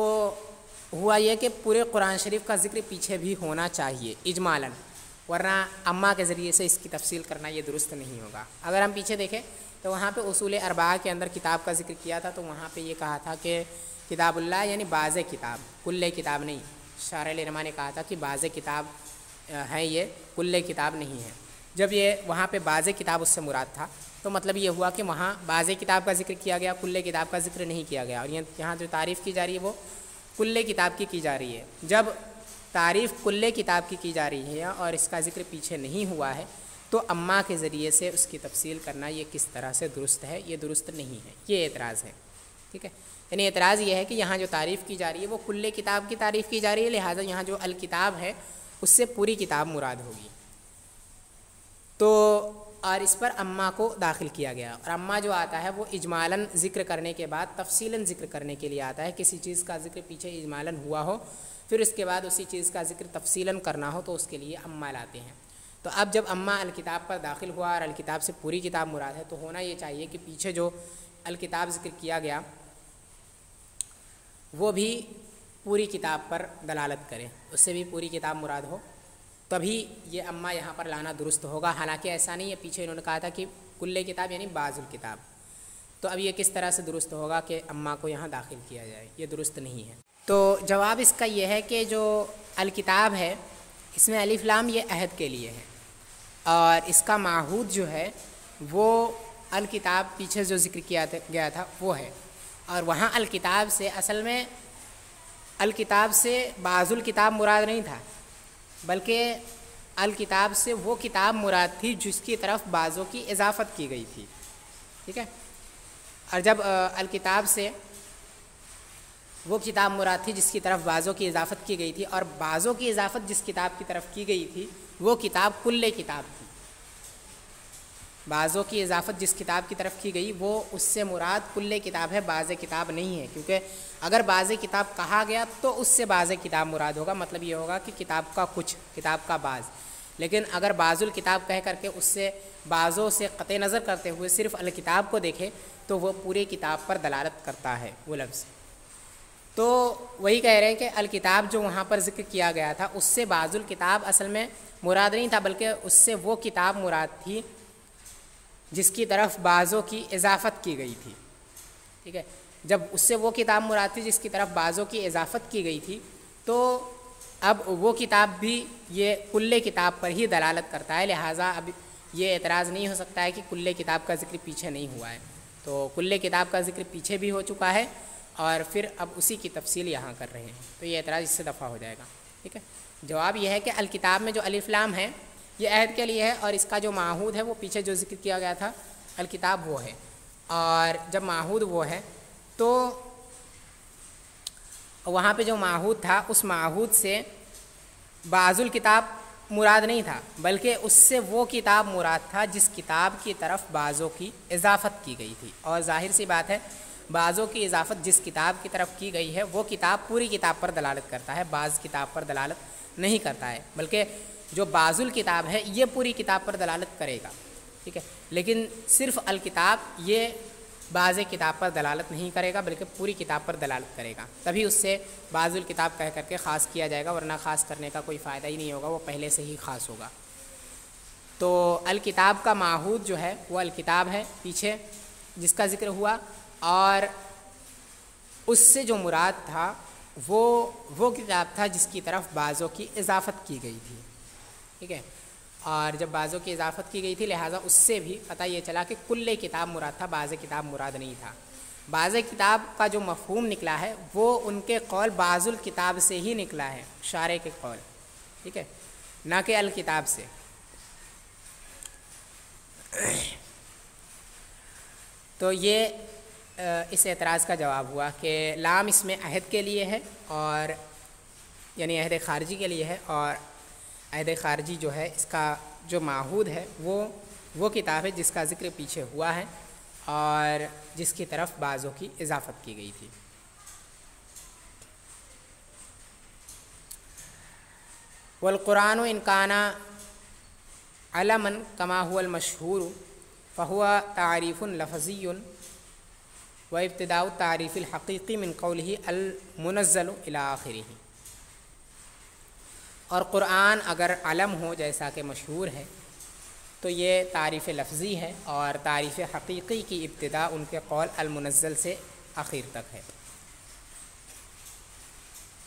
S1: ہوا یہ کہ پورے قرآن شریف کا ذکر پیچھے بھی ہونا چاہیے اجمالاً، ورنہ اما کے ذریعے سے اس کی تفصیل کرنا یہ درست نہیں ہوگا. اگر ہم پیچھے دیکھیں تو وہاں پہ اصول اربعہ کے اندر کتاب کا ذکر کیا تھا، تو وہاں پہ یہ کہا تھا کہ کتاب اللہ یعنی بعض کتاب، کل کتاب نہیں. شارح العلماء نے کہا تھا کہ بعض کتاب ہیں، یہ کل کتاب نہیں ہے. جب یہ وہاں پہ بعض کتاب اس سے مراد تھا تو مطلب یہ ہوا کہ وہاں بعض کتاب کا ذکر کیا گیا، کل کتاب کا ذکر نہیں کیا گیا. اور یہاں جو تعریف کی جا رہی ہے وہ کل کتاب کی جا رہی ہے. جب تعریف کل کتاب کی جا رہی ہے اور اس کا ذکر پیچھے نہیں ہوا ہے تو اما کے ذریعے سے اس کی تفصیل کرنا یہ کس طرح سے درست ہے؟ یہ درست نہیں ہے، یہ اعتراض ہے. ٹھیک ہے، یعنی اعتراض یہ ہے کہ یہاں جو تعریف کی جا رہی ہے وہ کل کتاب کی تعریف کی جا رہی ہے، لہٰذا یہاں جو الکتاب ہے اس سے پوری کتاب مراد ہوگی. تو اور اس پر اما کو داخل کیا گیا، اور اما جو آتا ہے وہ اجمالاً ذکر کرنے کے بعد تفصیلاً ذکر کرنے کے لیے آتا ہے. کسی چیز کا ذکر پیچھے اجمالاً ہوا ہو، پھر اس کے بعد اسی چیز کا ذکر تفصیلاً کرنا ہو تو اس کے لیے اما لاتے ہیں. تو اب جب اما الکتاب پر داخل ہوا اور الکتاب سے پوری کتاب مراد ہے، تو ہونا یہ چاہیے کہ پیچھے جو الکتاب ذکر کیا گیا وہ بھی پوری کتاب پر دلالت کرے، اس سے بھی پوری کتاب مراد ہو، تبھی یہ اما یہاں پر لانا درست ہوگا. حالانکہ ایسا نہیں ہے، پیچھے انہوں نے کہا تھا کہ کل کتاب یعنی بعض الکتاب. تو اب یہ کس طرح سے درست ہوگا کہ اما کو یہاں داخل کیا جائے؟ یہ درست نہیں ہے. تو جواب اس کا یہ ہے کہ جو الکتاب ہے اس میں الف لام یہ عہد کے لیے ہے، اور اس کا معہود جو ہے وہ الکتاب پیچھے جو ذکر کیا گیا تھا وہ ہے. اور وہاں الکتاب سے اصل میں الکتاب سے بعض الکتاب مراد نہیں تھا، بلکہ الکتاب سے وہ کتاب مراد تھی جس کی طرف بعضوں کی اضافت کی گئی تھی. ٹھیک ہے، اور جب الکتاب سے وہ کتاب مراد تھی جس کی طرف بعضوں کی اضافت کی گئی تھی، اور بعضوں کی اضافت جس کتاب کی طرف کی گئی تھی وہ کتاب کل کتاب تھی. بعضوں کی اضافت جس کتاب کی طرف کی گئی وہ اس سے مراد کل کتاب ہے، بعض کتاب نہیں ہے. کیونکہ اگر بعض کتاب کہا گیا تو اس سے بعض کتاب مراد ہوگا، مطلب یہ ہوگا کہ کتاب کا کچھ، کتاب کا بعض. لیکن اگر بعض الکتاب کہہ کر کے اس سے بعضوں سے قطع نظر کرتے ہوئے صرف الکتاب کو دیکھے تو وہ پورے کتاب پر دلالت کرتا ہے وہ لفظ. تو وہی کہہ رہے ہیں کہ الکتاب جو وہاں پر ذکر کیا گیا تھا اس سے بعض الکتاب اصل میں مراد نہیں تھا، بلکہ اس سے وہ کتاب مراد تھی جس کی طرف بعضوں کی اضافت کی گئی تھی. ٹھیک ہے، جب اس سے وہ کتاب مراد تھی جس کی طرف بعضوں کی اضافت کی گئی تھی تو اب وہ کتاب بھی یہ کل کتاب پر ہی دلالت کرتا ہے. لہٰذا اب یہ اعتراض نہیں ہو سکتا ہے کہ کل کتاب کا ذکر پیچھے نہیں ہوا ہے. تو کل کتاب کا ذکر پیچھے بھی ہو چکا ہے اور پھر اب اسی کی تفصیل یہاں کر رہے ہیں، تو یہ اعتراض اس سے دفع ہو جائے گا. ٹھیک ہے، جواب یہ ہے کہ الکتاب میں جو الف لام ہے یہ عہد کے لیے ہے، اور اس کا جو معہود ہے وہ پیچھے جو ذکر کیا گیا تھا الکتاب وہ ہے. اور جب معہود وہ ہے تو وہاں پہ جو معہود تھا اس معہود سے بعض الکتاب مراد نہیں تھا، بلکہ اس سے وہ کتاب مراد تھا جس کتاب کی طرف بعضوں کی اضافت کی گئی تھی. اور ظاہر سی بات ہے بعضوں کی اضافت جس کتاب کی طرف کی گئی ہے وہ کتاب پوری کتاب پر دلالت کرتا ہے، بعض کتاب پر دلالت نہیں کرتا ہے. بلکہ جو بعض الکتاب ہے یہ پوری کتاب پر دلالت کرے گا. ٹھیک ہے، لیکن صرف الکتاب یہ بعض کتاب پر دلالت نہیں کرے گا بلکہ پوری کتاب پر دلالت کرے گا. تبھی اس سے بعض الکتاب کہہ کر کے خاص کیا جائے گا، ورنہ خاص کرنے کا کوئی فائدہ ہی نہیں ہوگا، وہ پہلے سے ہی خاص ہوگا. تو الکتاب کا معہود جو ہے وہ الکتاب ہے پیچھے جس کا ذکر ہوا، اور اس سے جو مراد تھا وہ کتاب تھا جس کی طرف بعضوں کی اضافت کی گئی تھی. ٹھیک ہے، اور جب بعضوں کی اضافت کی گئی تھی لہٰذا اس سے بھی پتہ یہ چلا کہ کل کتاب مراد تھا، بعض کتاب مراد نہیں تھا. بعض کتاب کا جو مفہوم نکلا ہے وہ ان کے قول بعض الکتاب سے ہی نکلا ہے، شارح کے قول. ٹھیک ہے، نہ کہ الکتاب سے. تو یہ اس اعتراض کا جواب ہوا کہ لام اس میں عہد کے لیے ہے، اور یعنی عہد خارجی کے لیے ہے، اور عہد خارجی جو ہے اس کا جو معہود ہے وہ کتاب ہے جس کا ذکر پیچھے ہوا ہے اور جس کی طرف بعضوں کی اضافت کی گئی تھی۔ والقرآن ان کان علما کما هو المشہور فهو تعریف لفظی و ابتداء التعریف الحقیقی من قوله المنزل الی آخرہ۔ اور قرآن اگر علم ہو جیسا کہ مشہور ہے تو یہ تعریف لفظی ہے اور تعریف حقیقی کی ابتدا ان کے قول المنزل سے آخر تک ہے۔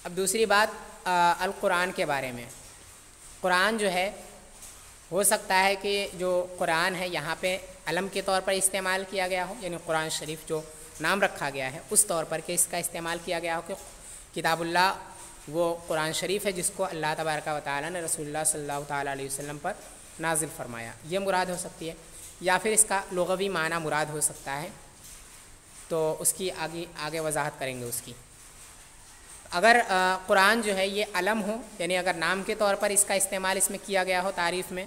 S1: اب دوسری بات القرآن کے بارے میں، قرآن جو ہے ہو سکتا ہے کہ جو قرآن ہے یہاں پہ علم کے طور پر استعمال کیا گیا ہو، یعنی قرآن شریف جو نام رکھا گیا ہے اس طور پر کہ اس کا استعمال کیا گیا ہو کہ کتاب اللہ وہ قرآن شریف ہے جس کو اللہ تبارک و تعالیٰ نے رسول اللہ صلی اللہ تعالیٰ علیہ وسلم پر نازل فرمایا، یہ مراد ہو سکتی ہے، یا پھر اس کا لغوی معنی مراد ہو سکتا ہے، تو اس کی آگے وضاحت کریں گے اس کی۔ اگر قرآن جو ہے یہ علم ہو، یعنی اگر نام کے طور پر اس کا استعمال اس میں کیا گیا ہو تعریف میں،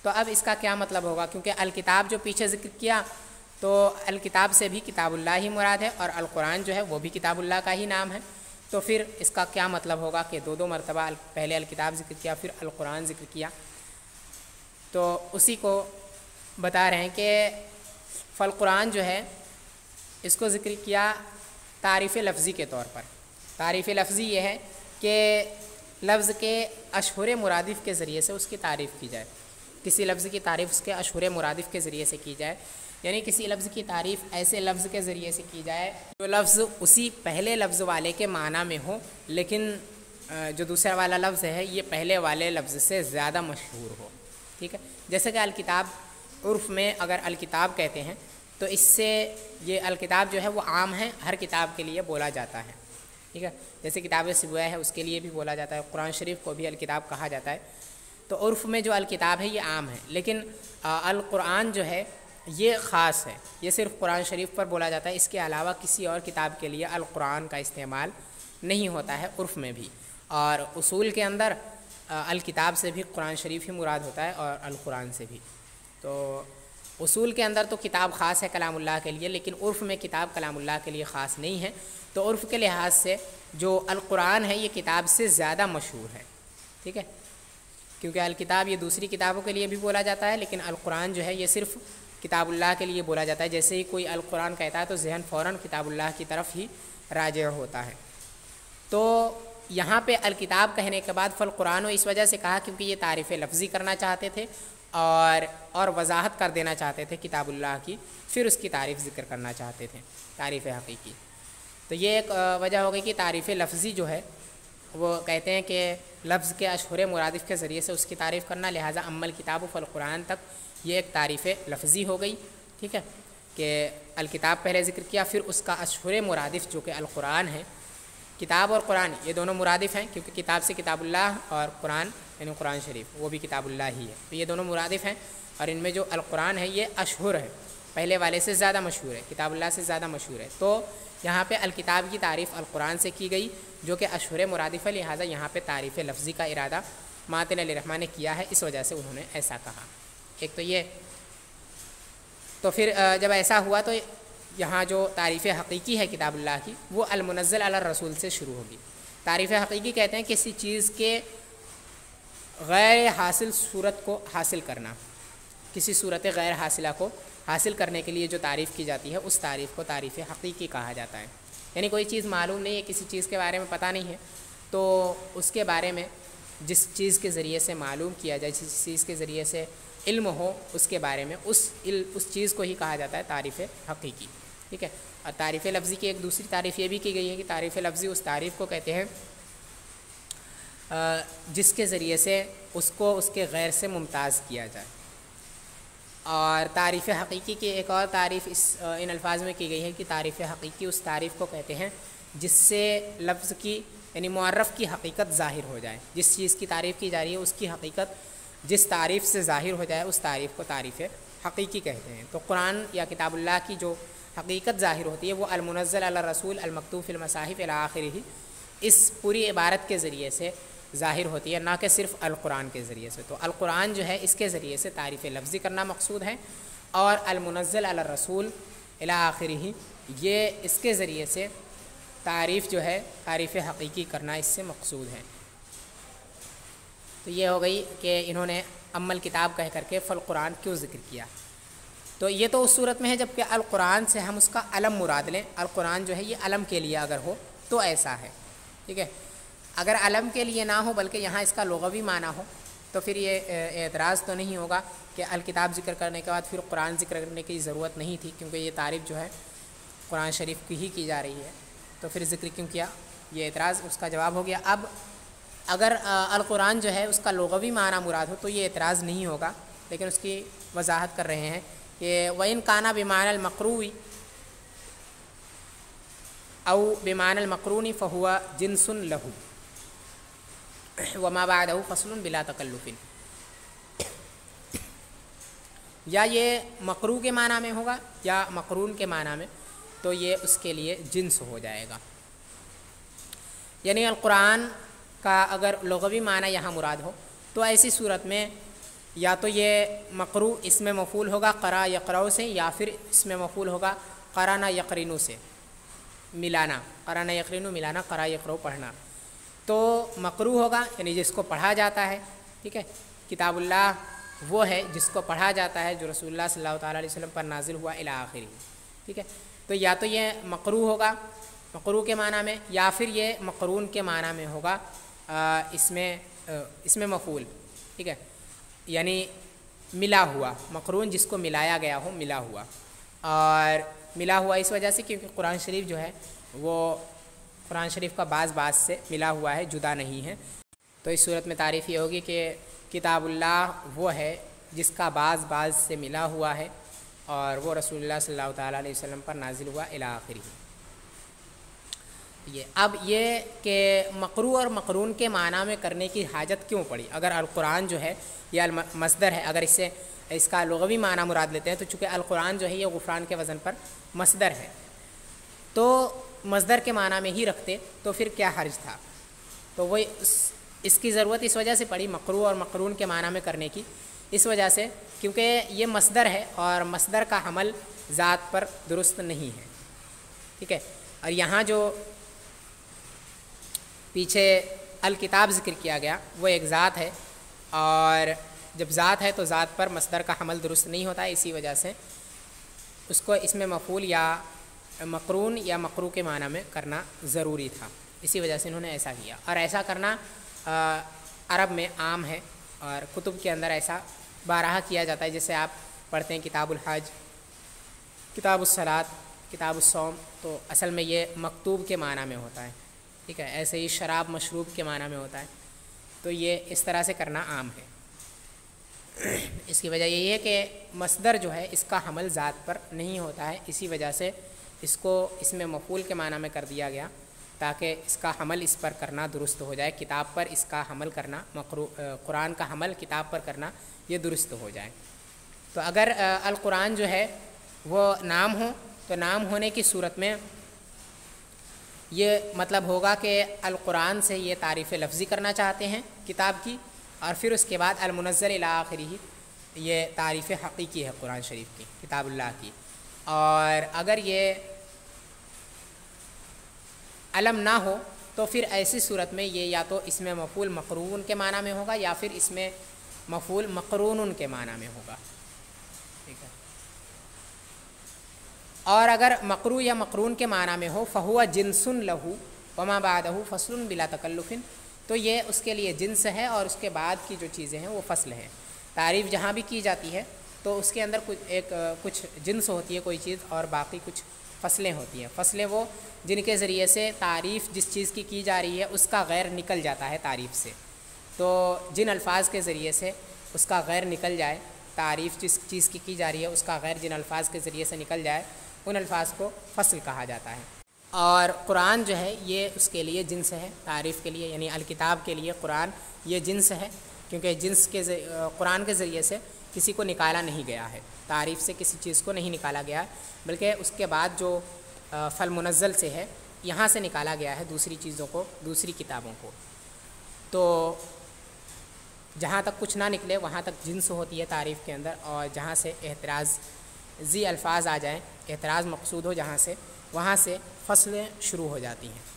S1: تو اب اس کا کیا مطلب ہوگا؟ کیونکہ الکتاب جو پیچھے ذکر کیا تو الکتاب سے بھی کتاب اللہ ہی مراد ہے اور القرآن جو ہے وہ بھی کتاب اللہ کا ہی نام ہے، تو پھر اس کا کیا مطلب ہوگا کہ دو مرتبہ پہلے الکتاب ذکر کیا پھر القرآن ذکر کیا؟ تو اسی کو بتا رہے ہیں کہ فالقرآن جو ہے اس کو ذکر کیا تعریف لفظی کے طور پر۔ تعریف لفظی یہ ہے کہ لفظ کے اشہر مرادف کے ذریعے سے اس کی تعریف کی جائے، کسی لفظ کی تعریف اس کے اشہر مرادف کے ذریعے سے کی جائے، یعنی کسی لفظ کی تعریف ایسے لفظ کے ذریعے سے کی جائے جو لفظ اسی پہلے لفظ والے کے معنی میں ہو، لیکن جو دوسرا والا لفظ ہے یہ پہلے والے لفظ سے زیادہ مشہور ہو، ٹھیک ہے؟ جیسے کہ الکتاب، عرف میں اگر الکتاب کہتے ہیں تو اس سے یہ الکتاب جو ہے وہ عام ہے، ہر کتاب کے لیے بولا جاتا ہے، ٹھیک ہے؟ جیسے کتاب سبوہ ہے اس کے لیے بھی بولا جاتا ہے، قرآن شریف کو بھی الکتاب کہا جاتا ہے، تو عرف میں جو الکتاب ہے یہ عام ہے، لیکن القرآن جو ہے یہ خاص ہے، یہ صرف قرآن شریف پر بولا جاتا ہے، اس کے علاوہ کسی اور کتاب کے لیے القرآن کا استعمال نہیں ہوتا ہے عرف میں بھی، اور اصول کے اندر الکتاب سے بھی قرآن شریف ہی مراد ہوتا ہے اور القرآن سے بھی۔ تو اصول کے اندر تو کتاب خاص ہے کلام اللہ کے لیے، لیکن عرف میں کتاب کلام اللہ کے لیے خاص نہیں ہے، تو عرف کے لحاظ سے جو القرآن ہے یہ کتاب سے زیادہ مشہور ہے، ٹھیک ہے؟ کیونکہ الکتاب یہ دوسری کتابوں کے لیے بھی بولا جاتا ہے، لیکن القرآن جو ہے یہ صرف کتاب اللہ کے لیے بولا جاتا ہے، جیسے ہی کوئی القرآن کہتا ہے تو ذہن فوراً کتاب اللہ کی طرف ہی راجع ہوتا ہے۔ تو یہاں پہ الکتاب کہنے کے بعد فالقرآن اس وجہ سے کہا کیونکہ یہ تعریف لفظی کرنا چاہتے تھے اور وضاحت کر دینا چاہتے تھے کتاب اللہ کی، پھر اس کی تعریف ذکر کرنا چاہتے تھے، تعریف حقیقی۔ تو یہ ایک وجہ ہو گئی کہ تعریف لفظی جو ہے وہ کہتے ہیں کہ لفظ کے اشہر مرادف کے ذریعے سے اس کی تعریف کرنا، لہٰذا اما الکتاب فالقرآن تک یہ ایک تعریف لفظی ہو گئی، ٹھیک ہے؟ کہ الکتاب پہلے ذکر کیا پھر اس کا اشہر مرادف جو کہ القرآن ہے، کتاب اور قرآن یہ دونوں مرادف ہیں کیونکہ کتاب سے کتاب اللہ اور قرآن یعنی قرآن شریف وہ بھی کتاب اللہ ہی ہے، تو یہ دونوں مرادف ہیں، اور ان میں جو القرآن ہے یہ اشہر ہے، پہلے والے سے زیادہ مشہور ہے، کتاب اللہ سے زیادہ مشہور ہے، تو یہاں پہ الکتاب کی تعریف القرآن سے کی گئی جو کہ اشہر مرادف ہے، لہٰذا یہاں پہ تعریف لفظی کا ارادہ ماتن علیہ الرحمٰن نے کیا ہے، اس وجہ سے انہوں نے ایسا کہا۔ ایک تو یہ، تو پھر جب ایسا ہوا تو یہاں جو تعریف حقیقی ہے کتاب اللہ کی وہ المنزل علی الرسول سے شروع ہوگی۔ تعریف حقیقی کہتے ہیں کسی چیز کے غیر حاصل صورت کو حاصل کرنا، کسی صورت غیر حاصلہ کو حاصل کرنے کے لیے جو تعریف کی جاتی ہے اس تعریف کو تعریف حقیقی کہا جاتا ہے۔ یعنی کوئی چیز معلوم نہیں ہے، کسی چیز کے بارے میں پتہ نہیں ہے، تو اس کے بارے میں جس چیز کے ذریعے سے معلوم کیا جائے، جس چیز کے ذریعے سے علم ہو اس کے بارے میں اس چیز کو ہی کہا جاتا ہے تعریف حقیقی، ٹھیک ہے؟ اور تعریف لفظی کی ایک دوسری تعریف یہ بھی کی گئی ہے کہ تعریف لفظی اس تعریف کو کہتے ہیں جس کے ذریعے سے اس کو اس کے غیر سے ممتاز کیا جائے، اور تعریف حقیقی کی ایک اور تعریف ان الفاظ میں کی گئی ہے کہ تعریف حقیقی اس تعریف کو کہتے ہیں جس سے لفظ کی یعنی معرف کی حقیقت ظاہر ہو جائے، جس چیز کی تعریف کی جا رہی ہے اس کی حقیقت جس تعریف سے ظاہر ہو جائے اس تعریف کو تعریف حقیقی کہتے ہیں۔ تو قرآن یا کتاب اللہ کی جو حقیقت ظاہر ہوتی ہے وہ المنزل علی الرسول المکتوب فی المصاحف الی آخرہ، اس پوری عبارت کے ذریعے سے ظاہر ہوتی ہے، نہ کہ صرف القرآن کے ذریعے سے۔ تو القرآن جو ہے اس کے ذریعے سے تعریف لفظی کرنا مقصود ہے، اور المنزل علی الرسول الی آخرہ یہ اس کے ذریعے سے تعریف جو ہے تعریف حقیقی کرنا اس سے مقصود ہے۔ تو یہ ہو گئی کہ انہوں نے ام الکتاب کہہ کر کے فالقرآن کیوں ذکر کیا۔ تو یہ تو اس صورت میں ہے جب کہ القرآن سے ہم اس کا علم مراد لیں، القرآن جو ہے یہ علم کے لیے اگر ہو تو ایسا ہے، ٹھیک ہے۔ اگر علم کے لیے نہ ہو بلکہ یہاں اس کا لغوی معنی ہو تو پھر یہ اعتراض تو نہیں ہوگا کہ الکتاب ذکر کرنے کے بعد پھر قرآن ذکر کرنے کی ضرورت نہیں تھی، کیونکہ یہ تعریف جو ہے قرآن شریف کی ہی کی جا رہی ہے، تو پھر ذکر کیوں کیا؟ یہ اعتراض اس کا جواب ہو گیا۔ اب اگر القرآن جو ہے اس کا لغوی معنی مراد ہو تو یہ اعتراض نہیں ہوگا، لیکن اس کی وضاحت کر رہے ہیں کہ وَإِن كَانَ بِمَعْنَى الْمَقْرُوِ أَوْ بِمَعْنَى الْمَقْرُونِ فَهُوَ جِنْسٌ لَهُ وَمَا بَعْدَهُ فَصْلٌ بِلَا تَكَلُّفٍ، یا یہ مقرو کے معنی میں ہوگا یا مقرون کے معنی میں، تو یہ اس کے لیے جنس ہو جائے گا۔ یعنی القرآن کا اگر لغوی معنی یہاں مراد ہو تو ایسی صورت میں یا تو یہ مقرو اسم مفعول ہوگا قرأ یقرأ سے، یا پھر اسم مفعول ہوگا قرأنا یقرنو سے، ملانا، قرأنا یقرنو ملانا، قرأ یقرأ پڑھنا۔ تو مقرو ہوگا یعنی جس کو پڑھا جاتا ہے، ٹھیک ہے۔ کتاب اللہ وہ ہے جس کو پڑھا جاتا ہے جو رسول اللہ صلی اللہ تعالیٰ علیہ وسلم پر نازل ہوا الی آخرہ، ٹھیک ہے۔ تو یا تو یہ مقرو ہوگا مقرو کے معنی میں، یا پھر یہ مقرون کے معنی میں ہوگا اس میں مفعول، ٹھیک ہے، یعنی ملا ہوا، مقرون جس کو ملایا گیا ہو، ملا ہوا۔ اور ملا ہوا اس وجہ سے کیونکہ قرآن شریف جو ہے وہ قرآن شریف کا بعض سے ملا ہوا ہے، جدا نہیں ہے۔ تو اس صورت میں تعریف یہ ہوگی کہ کتاب اللہ وہ ہے جس کا بعض سے ملا ہوا ہے، اور وہ رسول اللہ صلی اللہ تعالیٰ علیہ وسلم پر نازل ہوا الی آخرہ۔ اب یہ کہ مقرو اور مقرون کے معنی میں کرنے کی حاجت کیوں پڑی؟ اگر القرآن جو ہے یہ مصدر ہے، اگر اس کا لغوی معنی مراد لیتے ہیں تو چونکہ القرآن جو ہے یہ غفران کے وزن پر مصدر ہے، تو مصدر کے معنی میں ہی رکھتے تو پھر کیا حرج تھا؟ تو وہ اس کی ضرورت اس وجہ سے پڑی مقرو اور مقرون کے معنی میں کرنے کی، اس وجہ سے کیونکہ یہ مصدر ہے اور مصدر کا حمل ذات پر درست نہیں ہے، ٹھیک ہے۔ اور یہاں جو پیچھے الکتاب ذکر کیا گیا وہ ایک ذات ہے، اور جب ذات ہے تو ذات پر مصدر کا حمل درست نہیں ہوتا ہے، اسی وجہ سے اس کو اس میں مفعول یا مقرون یا مقرو کے معنی میں کرنا ضروری تھا، اسی وجہ سے انہوں نے ایسا کیا۔ اور ایسا کرنا عرب میں عام ہے، اور کتب کے اندر ایسا بارہا کیا جاتا ہے، جیسے آپ پڑھتے ہیں کتاب الحج، کتاب الصلاۃ، کتاب الصوم، تو اصل میں یہ مکتوب کے معنی میں ہوتا ہے، ٹھیک ہے۔ ایسے ہی شراب مشروب کے معنی میں ہوتا ہے، تو یہ اس طرح سے کرنا عام ہے۔ اس کی وجہ یہی ہے کہ مصدر جو ہے اس کا حمل ذات پر نہیں ہوتا ہے، اسی وجہ سے اس کو اس میں مفعول کے معنی میں کر دیا گیا تاکہ اس کا حمل اس پر کرنا درست ہو جائے، کتاب پر اس کا حمل کرنا، قرآن کا حمل کتاب پر کرنا یہ درست ہو جائے۔ تو اگر القرآن جو ہے وہ نام ہو تو نام ہونے کی صورت میں یہ مطلب ہوگا کہ القرآن سے یہ تعریف لفظی کرنا چاہتے ہیں کتاب کی، اور پھر اس کے بعد المنزل الی آخرہ یہ تعریف حقیقی ہے قرآن شریف کی، کتاب اللہ کی۔ اور اگر یہ علم نہ ہو تو پھر ایسی صورت میں یہ یا تو اس میں مفعول مقرون کے معنی میں ہوگا یا پھر اس میں مفعول مقرون کے معنی میں ہوگا، ٹھیک ہے۔ اور اگر مقرو یا مقرون کے معنی میں ہو فہو جنس لہو وما بعدہ فصل بلا تکلف، تو یہ اس کے لیے جنس ہے اور اس کے بعد کی جو چیزیں ہیں وہ فصل ہے۔ تعریف جہاں بھی کی جاتی ہے تو اس کے اندر کچھ جنس ہوتی ہے کوئی چیز، اور باقی کچھ فصلیں ہوتی ہیں۔ فصلیں وہ جن کے ذریعے سے تعریف جس چیز کی جا رہی ہے اس کا غیر نکل جاتا ہے تعریف سے، تو جن الفاظ کے ذریعے سے اس کا غیر نکل جائے، تعریف جس چیز کی جا رہی ہے اس کا غیر جن الفاظ کے ذریعے سے نکل جائے، ان الفاظ کو فصل کہا جاتا ہے۔ اور قرآن جو ہے یہ اس کے لیے جنس ہے، تعریف کے لیے، یعنی الکتاب کے لیے قرآن یہ جنس ہے، کیونکہ جنس کے قرآن کے ذریعے سے کسی کو نکالا نہیں گیا ہے، تعریف سے کسی چیز کو نہیں نکالا گیا، بلکہ اس کے بعد جو فالمنزل سے ہے یہاں سے نکالا گیا ہے دوسری چیزوں کو، دوسری کتابوں کو۔ تو جہاں تک کچھ نہ نکلے وہاں تک جنس ہوتی ہے تعریف کے اندر، اور جہاں سے اعتراضی الفاظ آ جائیں، اعتراض مقصود ہو جہاں سے، وہاں سے فصلیں شروع ہو جاتی ہیں۔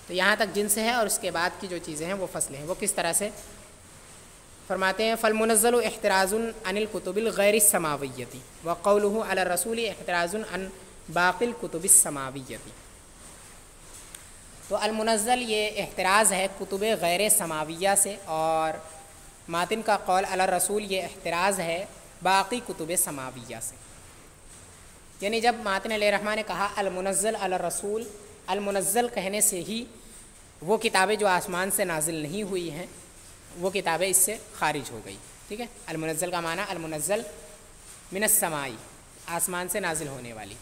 S1: تو یہاں تک جنس ہے، اور اس کے بعد کی جو چیزیں ہیں وہ فصلیں ہیں۔ وہ کس طرح سے فرماتے ہیں، فالمنزل احتراز عن الکتب الغیر السماویتی وقولہ علی الرسول احتراز عن باقی الکتب السماویتی۔ تو المنزل یہ احتراز ہے کتب غیر سماویہ سے، اور ماتن کا قول علی الرسول یہ احتراز ہے باقی کتب سماویہ سے۔ یعنی جب ماتن علیہ الرحمٰن نے کہا المنزل علی الرسول، المنزل کہنے سے ہی وہ کتابیں جو آسمان سے نازل نہیں ہوئی ہیں وہ کتابیں اس سے خارج ہو گئی، ٹھیک ہے۔ المنزل کا معنی المنزل من السماء، آسمان سے نازل ہونے والی۔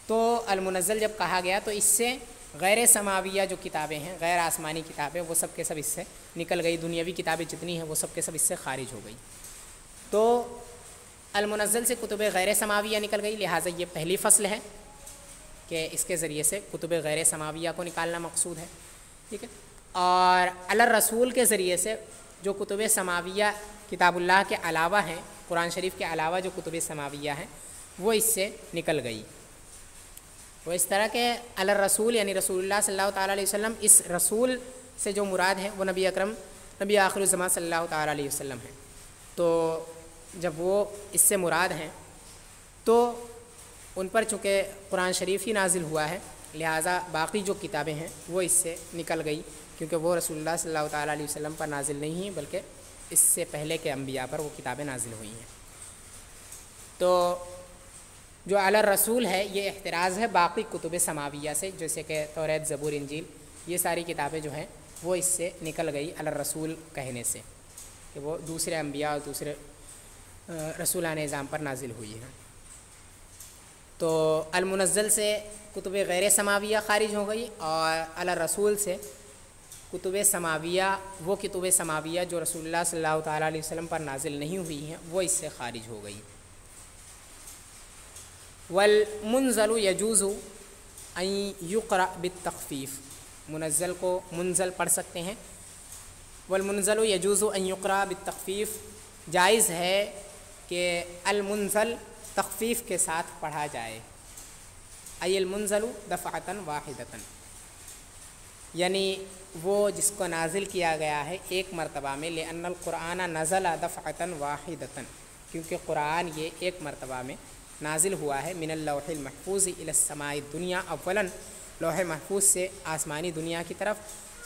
S1: تو المنزل جب کہا گیا تو اس سے غیر سماویہ جو کتابیں ہیں، غیر آسمانی کتابیں، وہ سب کے سب اس سے نکل گئی، دنیاوی کتابیں جتنی ہیں وہ سب کے سب اس سے خارج ہو گئی۔ تو المنزل سے کتب غیر سماویہ نکل گئی، لہٰذا یہ پہلی فصل ہے کہ اس کے ذریعے سے کتب غیر سماویہ کو نکالنا مقصود ہے، ٹھیک ہے۔ اور علی الرسول کے ذریعے سے جو کتب سماویہ کتاب اللہ کے علاوہ ہیں، قرآن شریف کے علاوہ جو کتب سماویہ ہیں وہ اس سے نکل گئی۔ وہ اس طرح کہ علی الرسول یعنی رسول اللہ صلی اللہ تعالیٰ علیہ وسلم، اس رسول سے جو مراد ہے وہ نبی اکرم نبی آخر الزمان صلی اللہ تعالیٰ علیہ وسلم ہیں۔ تو جب وہ اس سے مراد ہیں تو ان پر چونکہ قرآن شریف ہی نازل ہوا ہے، لہٰذا باقی جو کتابیں ہیں وہ اس سے نکل گئی، کیونکہ وہ رسول اللہ صلی اللہ تعالیٰ علیہ وسلم پر نازل نہیں ہیں بلکہ اس سے پہلے کے انبیاء پر وہ کتابیں نازل ہوئی ہیں۔ تو جو علی الرسول ہے یہ احتراز ہے باقی کتب سماویہ سے، جیسے کہ توریت، زبور، انجیل، یہ ساری کتابیں جو ہیں وہ اس سے نکل گئی علی الرسول کہنے سے، کہ وہ دوسرے انبیاء اور دوسرے رسولان نظام پر نازل ہوئی ہیں۔ تو المنزل سے کتب غیر سماویہ خارج ہو گئی، اور علی الرسول سے کتب سماویہ، وہ کتب سماویہ جو رسول اللہ صلی اللہ تعالیٰ علیہ وسلم پر نازل نہیں ہوئی ہیں وہ اس سے خارج ہو گئی۔ والمنزل یجوز ان یقرأ بالتخفیف، منزل کو منزل پڑھ سکتے ہیں۔ والمنزل یجوز ان یقرأ بالتخفیف، جائز ہے کہ المنزل تخفیف کے ساتھ پڑھا جائے۔ ای المنزل دفعۃ واحدۃ، یعنی وہ جس کو نازل کیا گیا ہے ایک مرتبہ میں، لأن القرآن نزل دفعۃ واحدۃ، کیونکہ قرآن یہ ایک مرتبہ میں نازل ہوا ہے، من اللوح المحفوظ الی السماء الدنیا، اولا لوح محفوظ سے آسمانی دنیا کی طرف،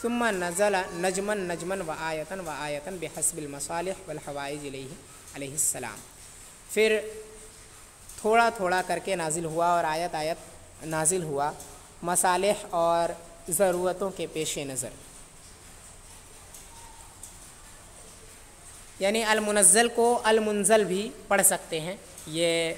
S1: ثم نزل نجما نجما وآیتا وآیتا بحسب المصالح والحوائج علیہ السلام، پھر تھوڑا تھوڑا کر کے نازل ہوا اور آیت آیت نازل ہوا مصالح اور ضرورتوں کے پیش نظر۔ یعنی المنزل کو المنزل بھی پڑھ سکتے ہیں۔ یہ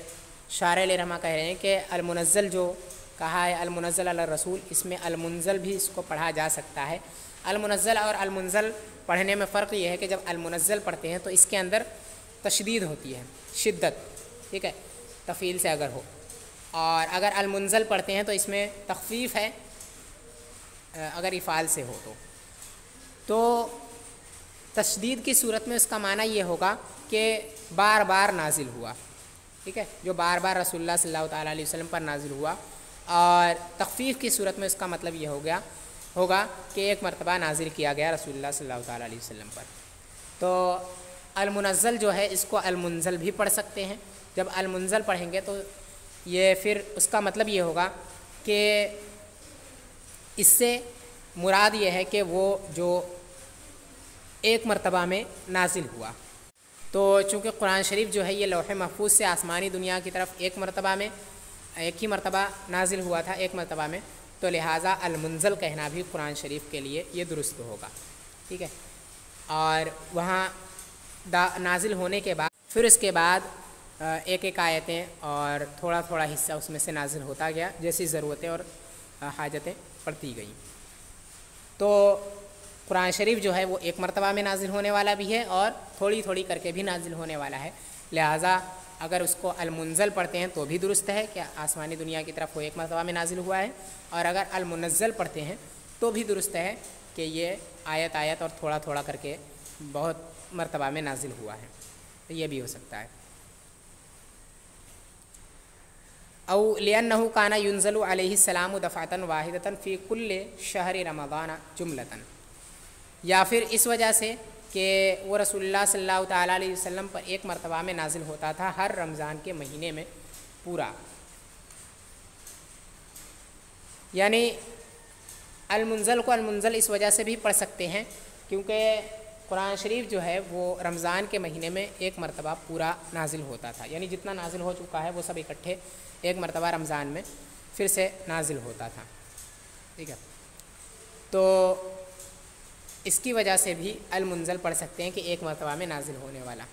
S1: شارح علیہ رحمہ کہہ رہے ہیں کہ المنزل جو کہا ہے المنزل علی الرسول، اس میں المنزل بھی اس کو پڑھا جا سکتا ہے۔ المنزل اور المنزل پڑھنے میں فرق یہ ہے کہ جب المنزل پڑھتے ہیں تو اس کے اندر تشدید ہوتی ہے، شدت، ٹھیک ہے، تفعیل سے اگر ہو، اور اگر المنزل پڑھتے ہیں تو اس میں تخفیف ہے اگر افعال سے ہو تو تشدید کی صورت میں اس کا معنی یہ ہوگا کہ بار بار نازل ہوا، ٹھیک ہے، جو بار بار رسول اللہ صلی اللہ تعالیٰ علیہ وسلم پر نازل ہوا، اور تخفیف کی صورت میں اس کا مطلب یہ ہوگا کہ ایک مرتبہ نازل کیا گیا رسول اللہ صلی اللہ تعالیٰ علیہ وسلم پر۔ تو المنزل جو ہے اس کو المنزل بھی پڑھ سکتے ہیں۔ جب المنزل پڑھیں گے تو یہ پھر اس کا مطلب یہ ہوگا کہ اس سے مراد یہ ہے کہ وہ جو ایک مرتبہ میں نازل ہوا۔ تو چونکہ قرآن شریف جو ہے یہ لوح محفوظ سے آسمانی دنیا کی طرف ایک ہی مرتبہ نازل ہوا تھا، ایک مرتبہ میں، تو لہٰذا المنزل کہنا بھی قرآن شریف کے لیے یہ درست ہوگا، ٹھیک ہے۔ اور وہاں نازل ہونے کے بعد پھر اس کے بعد ایک ایک آیتیں اور تھوڑا تھوڑا حصہ اس میں سے نازل ہوتا گیا، جیسی ضرورتیں اور حاجتیں پڑتی گئیں۔ تو قرآن شریف جو ہے وہ ایک مرتبہ میں نازل ہونے والا بھی ہے اور تھوڑی تھوڑی کر کے بھی نازل ہونے والا ہے، لہٰذا اگر اس کو المنزل پڑھتے ہیں تو بھی درست ہے کہ آسمانی دنیا کی طرف وہ ایک مرتبہ میں نازل ہوا ہے، اور اگر المنزل پڑھتے ہیں تو بھی درست ہے کہ یہ آیت آیت اور تھوڑا تھوڑا کر کے بہت مرتبہ میں نازل ہوا ہے، تو یہ بھی ہو سکتا ہے۔ او لأنه كان ينزل عليه السلام دفعة واحدة في كل شهر رمضان جملة، یا پھر اس وجہ سے کہ وہ رسول اللہ صلی اللہ تعالیٰ علیہ وسلم پر ایک مرتبہ میں نازل ہوتا تھا ہر رمضان کے مہینے میں پورا۔ یعنی المنزل کو المنزل اس وجہ سے بھی پڑھ سکتے ہیں کیونکہ قرآن شریف جو ہے وہ رمضان کے مہینے میں ایک مرتبہ پورا نازل ہوتا تھا، یعنی جتنا نازل ہو چکا ہے وہ سب اکٹھے ایک مرتبہ رمضان میں پھر سے نازل ہوتا تھا، ٹھیک ہے۔ تو اس کی وجہ سے بھی المنزل پڑھ سکتے ہیں کہ ایک مرتبہ میں نازل ہونے والا۔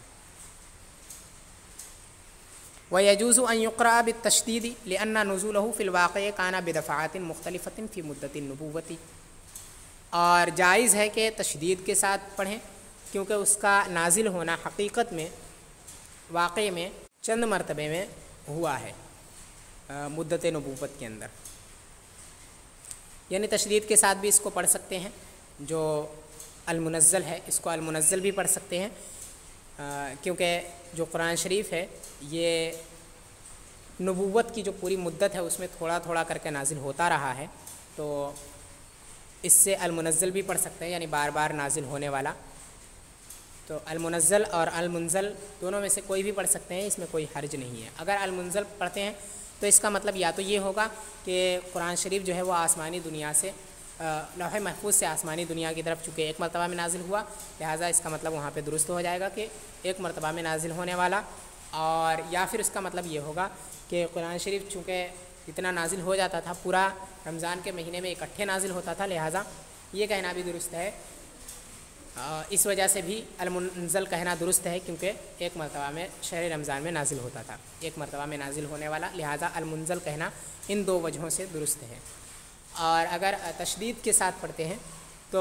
S1: وَيَجُوزُ أَن يُقْرَأَ بِالتَّشْدِيدِ لِأَنَّ نُزُولَهُ فِي الْوَاقِعِ كَانَ بِدَفْعَاتٍ مُخْتَلِفَةٍ فِي مُدَّةِ النُّبُوَّةِ، اور جائز ہے کہ تشدید کے ساتھ پڑھیں کیونکہ اس کا نازل ہونا حقیقت میں واقع میں چند مرتبے میں ہوا ہے مدت نبوت کے اندر، یعنی تشدید کے ساتھ بھی اس کو پڑھ سکتے ہیں۔ جو المنزل ہے اس کو المنزل بھی پڑھ سکتے ہیں کیونکہ جو قرآن شریف ہے یہ نبوت کی جو پوری مدت ہے اس میں تھوڑا تھوڑا کر کے نازل ہوتا رہا ہے، تو اس سے المنزل بھی پڑھ سکتے ہیں، یعنی بار بار نازل ہونے والا۔ تو المنزل اور المنزل دونوں میں سے کوئی بھی پڑھ سکتے ہیں، اس میں کوئی حرج نہیں ہے۔ اگر المنزل پڑھتے ہیں تو اس کا مطلب یا تو یہ ہوگا کہ قرآن شریف جو ہے وہ آسمانی دنیا سے لوح محفوظ سے آسمانی دنیا کی طرف چونکہ ایک مرتبہ میں نازل ہوا، لہٰذا اس کا مطلب وہاں پہ درست ہو جائے گا کہ ایک مرتبہ میں نازل ہونے والا، اور یا پھر اس کا مطلب یہ ہوگا کہ قرآن شریف چونکہ اتنا نازل ہو جاتا تھا پورا رمضان کے مہینے میں اکٹھے نازل ہوتا تھا، لہٰذا یہ کہنا بھی درست ہے۔ اس وجہ سے بھی المنزل کہنا درست ہے کیونکہ ایک مرتبہ میں شہر رمضان میں نازل ہوتا تھا، ایک مرتبہ میں نازل ہونے والا، لہٰذا المنزل کہنا ان دو وجہوں سے درست ہے۔ اور اگر تشدید کے ساتھ پڑھتے ہیں تو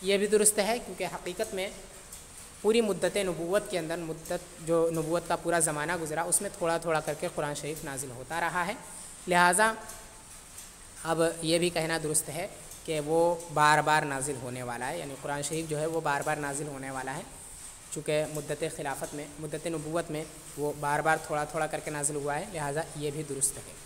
S1: یہ بھی درست ہے کیونکہ حقیقت میں پوری مدت نبوت کے اندر، مدت جو نبوت کا پورا زمانہ گزرا اس میں تھوڑا تھوڑا کر کے قرآن شریف نازل ہوتا رہا ہے، لہٰذا اب یہ بھی کہنا درست ہے کہ وہ بار بار نازل ہونے والا ہے، یعنی قرآن شریف جو ہے وہ بار بار نازل ہونے والا ہے، چونکہ مدت خلافت میں، مدت نبوت میں وہ بار بار تھوڑا تھوڑا کر کے نازل ہوا ہے، لہٰذا یہ بھی درست ہے۔